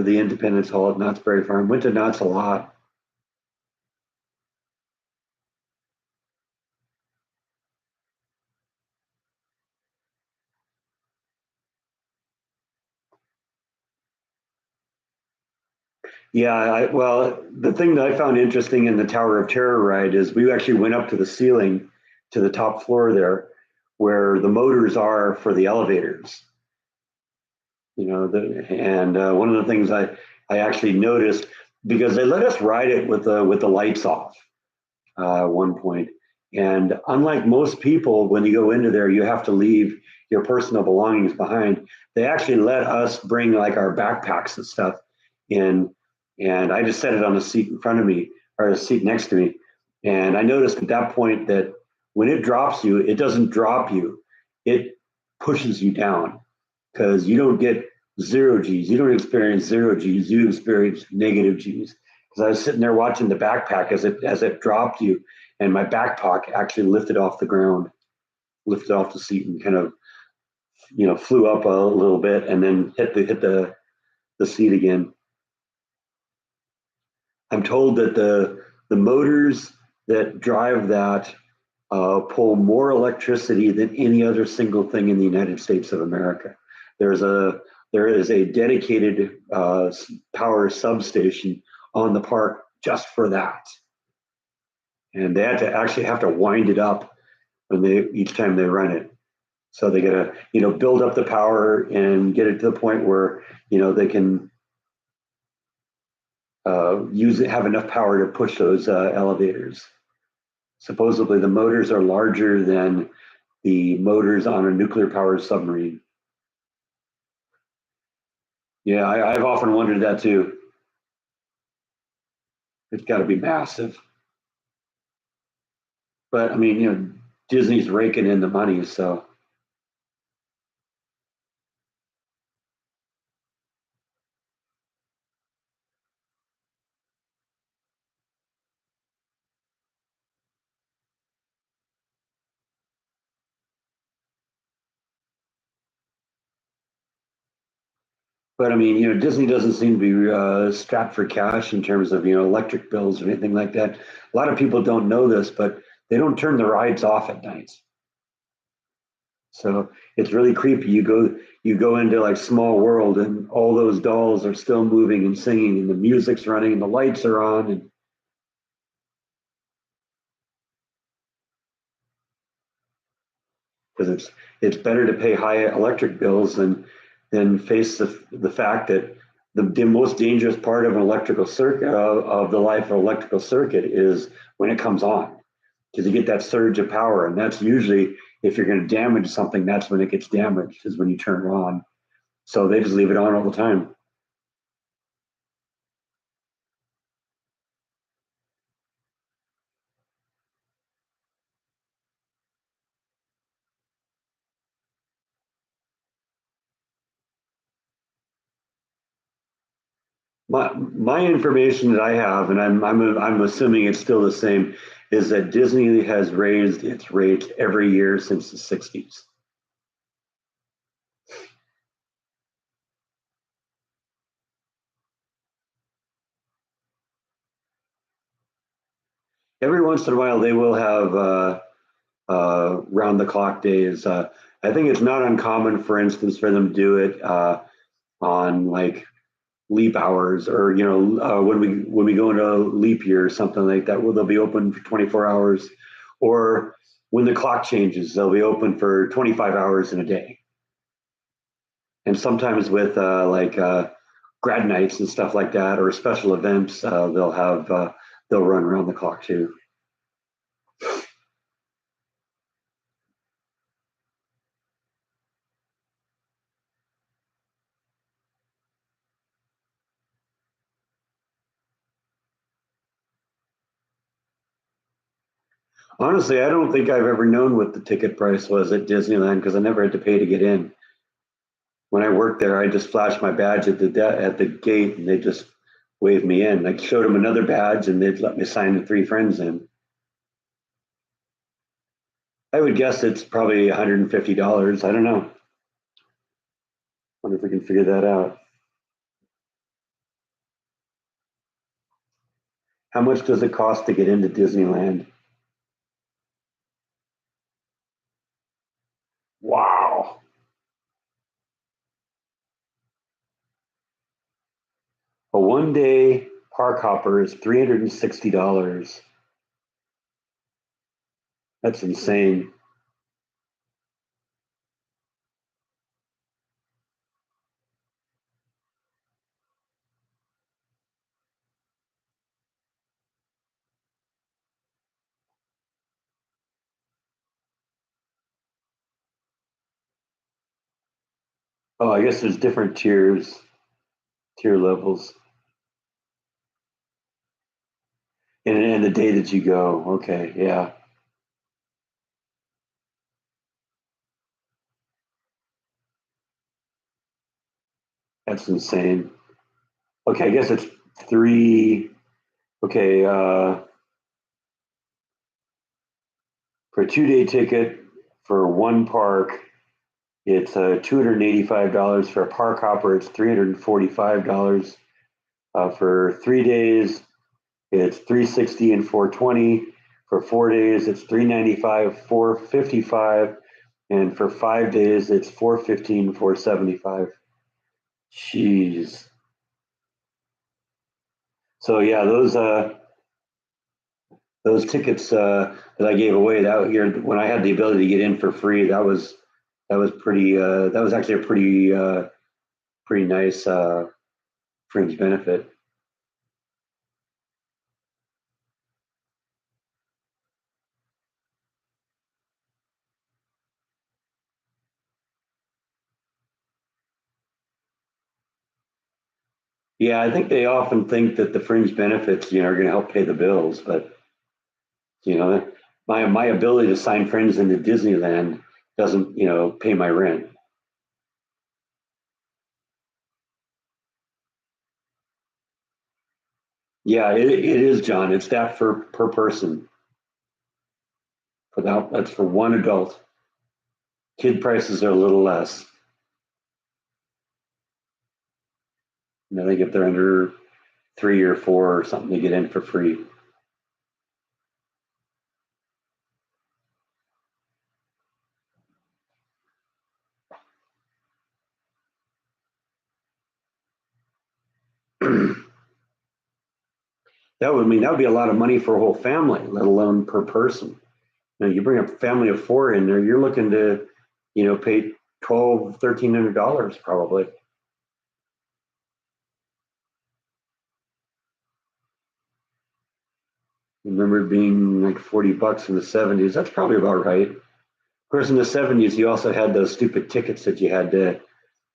the Independence Hall at Knott's Berry Farm. Went to Knott's a lot. Yeah, well, the thing that I found interesting in the Tower of Terror ride is we actually went up to the ceiling, to the top floor there, where the motors are for the elevators. And one of the things I actually noticed because they let us ride it with the lights off at one point. And unlike most people, when you go into there, you have to leave your personal belongings behind. They actually let us bring like our backpacks and stuff in, and I just set it on the seat in front of me or the seat next to me. And I noticed at that point that when it drops you, it doesn't drop you, it pushes you down because you don't get zero G's. You don't experience zero G's. You experience negative G's. Because I was sitting there watching the backpack as it dropped you, and my backpack actually lifted off the ground, lifted off the seat, and kind of flew up a little bit, and then hit the seat again. I'm told that the motors that drive that pull more electricity than any other single thing in the United States of America. There's a there is a dedicated power substation on the park just for that, and they had to actually have to wind it up when they each time they run it. So they got to build up the power and get it to the point where they can use it, have enough power to push those elevators. Supposedly, the motors are larger than the motors on a nuclear powered submarine. Yeah, I've often wondered that too. It's got to be massive. But I mean, Disney's raking in the money, so. But I mean, Disney doesn't seem to be strapped for cash in terms of electric bills or anything like that. A lot of people don't know this, but they don't turn the rides off at night. So it's really creepy. You go into like Small World, and all those dolls are still moving and singing, and the music's running, and the lights are on, and because it's better to pay high electric bills than face the fact that the most dangerous part of an electrical circuit of the life of an electrical circuit is when it comes on, because you get that surge of power, and that's usually, if you're going to damage something, that's when it gets damaged, is when you turn it on. So they just leave it on all the time. My information that I have, and I'm assuming it's still the same, is that Disney has raised its rates every year since the '60s. Every once in a while, they will have round the clock days. I think it's not uncommon, for instance, for them to do it on like leap hours, or when we go into leap year or something like that, where they'll be open for 24 hours, or when the clock changes, they'll be open for 25 hours in a day. And sometimes with grad nights and stuff like that, or special events, they'll run around the clock too. Honestly, I don't think I've ever known what the ticket price was at Disneyland, because I never had to pay to get in. When I worked there, I just flashed my badge at the gate, and they just waved me in. I showed them another badge, and they'd let me sign the three friends in. I would guess it's probably $150. I don't know. Wonder if we can figure that out. How much does it cost to get into Disneyland? Wow. A 1 day park hopper is $360. That's insane. Oh, I guess there's different tier levels. And the day that you go. Okay, yeah, that's insane. Okay, I guess it's three. Okay, for a 2 day ticket for one park, it's $285. For a park hopper, it's $345. For 3 days, it's 360 and 420. For 4 days, it's $395, $455, and for 5 days, it's $415, $475. Jeez. So yeah, those tickets that I gave away that year when I had the ability to get in for free, that was pretty. That was actually a pretty nice fringe benefit. Yeah, I think they often think that the fringe benefits, are going to help pay the bills, but you know, my ability to sign friends into Disneyland doesn't, pay my rent. Yeah, it is, John. It's that for per person. That's for one adult. Kid prices are a little less. I think if they're under 3 or 4 or something, they get in for free. That would be a lot of money for a whole family, let alone per person. You bring a family of 4 in there, you're looking to, pay $1,200, $1,300 probably. I remember it being like $40 in the '70s. That's probably about right. Of course, in the '70s, you also had those stupid tickets that you had to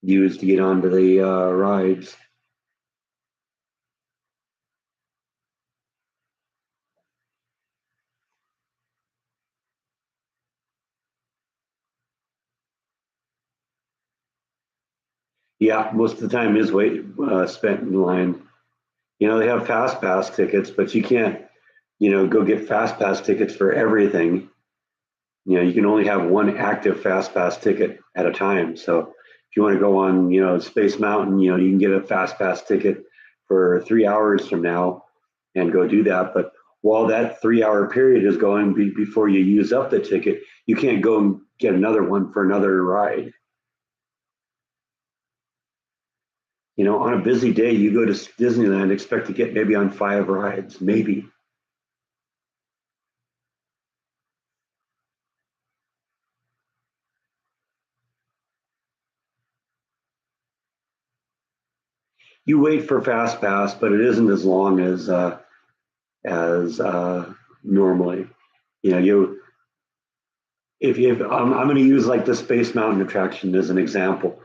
use to get onto the rides. Yeah, most of the time is wait spent in line. They have fast pass tickets, but you can't, go get fast pass tickets for everything. You can only have one active fast pass ticket at a time. So if you want to go on, Space Mountain, you can get a fast pass ticket for 3 hours from now and go do that. But while that 3 hour period is going before you use up the ticket, you can't go and get another one for another ride. On a busy day, you go to Disneyland, expect to get maybe on 5 rides, maybe. You wait for fast pass, but it isn't as long as normally. You if I'm going to use like the Space Mountain attraction as an example.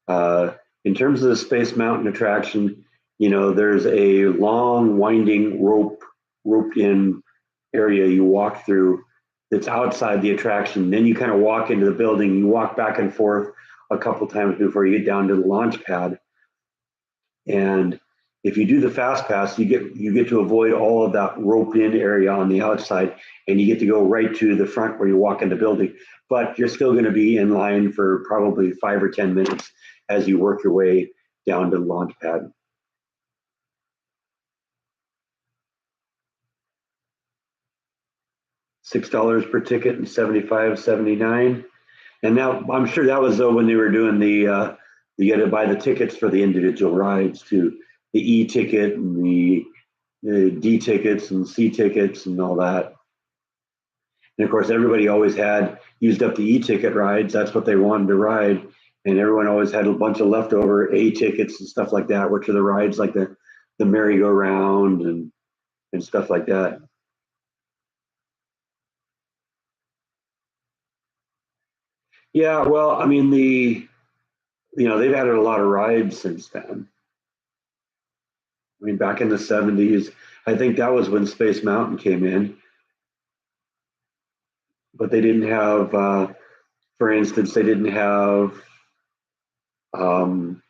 Uh, in terms of the Space Mountain attraction, there's a long winding roped in area you walk through that's outside the attraction. Then you kind of walk into the building. You walk back and forth a couple times before you get down to the launch pad. And if you do the fast pass, you get to avoid all of that roped in area on the outside, and you get to go right to the front where you walk in the building. But you're still going to be in line for probably 5 or 10 minutes as you work your way down to the launch pad. $6 per ticket and 75.79. And now I'm sure that was though when they were doing you got to buy the tickets for the individual rides too, the E ticket and the D tickets and C tickets and all that. And of course, everybody always had used up the E ticket rides. That's what they wanted to ride. And everyone always had a bunch of leftover A tickets and stuff like that, which are the rides like the merry-go-round and stuff like that. Yeah, well, I mean they've added a lot of rides since then. I mean, back in the '70s, I think that was when Space Mountain came in, but they didn't have, for instance, they didn't have um,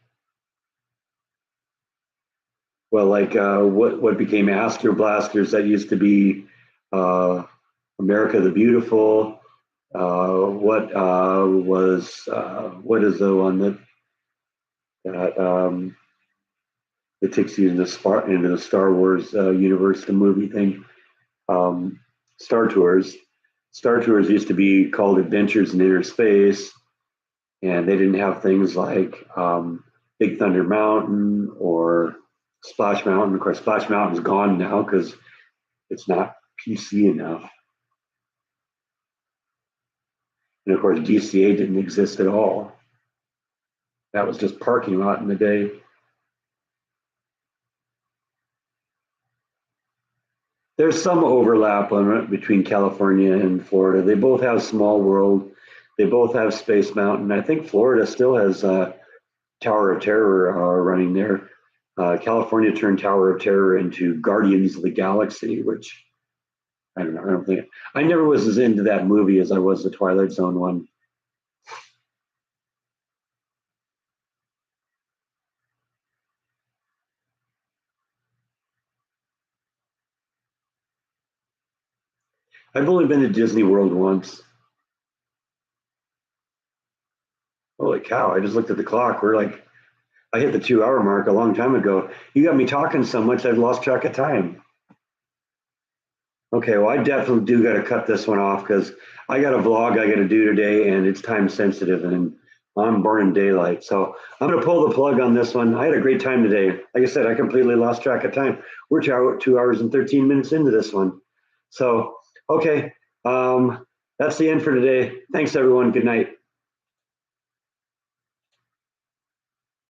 well, like what became Astro Blasters that used to be uh, America the Beautiful. What is the one that takes you into the Star Wars universe, the movie thing? Um, Star Tours. Star Tours used to be called Adventures in Inner Space, and they didn't have things like Big Thunder Mountain or Splash Mountain. Of course, Splash Mountain's gone now because it's not PC enough. And of course, DCA didn't exist at all. That was just parking lot in the day. There's some overlap on it between California and Florida. They both have Small World. They both have Space Mountain. I think Florida still has Tower of Terror running there. California turned Tower of Terror into Guardians of the Galaxy, which I don't know. I don't think I never was as into that movie as I was the Twilight Zone one. I've only been to Disney World once. Holy cow! I just looked at the clock. I hit the 2 hour mark a long time ago. You got me talking so much I've lost track of time. Okay, well, I definitely do got to cut this one off because I got a vlog I got to do today and it's time sensitive and I'm burning daylight. So I'm going to pull the plug on this one. I had a great time today. Like I said, I completely lost track of time. We're 2 hours and 13 minutes into this one. So, okay, that's the end for today. Thanks, everyone. Good night.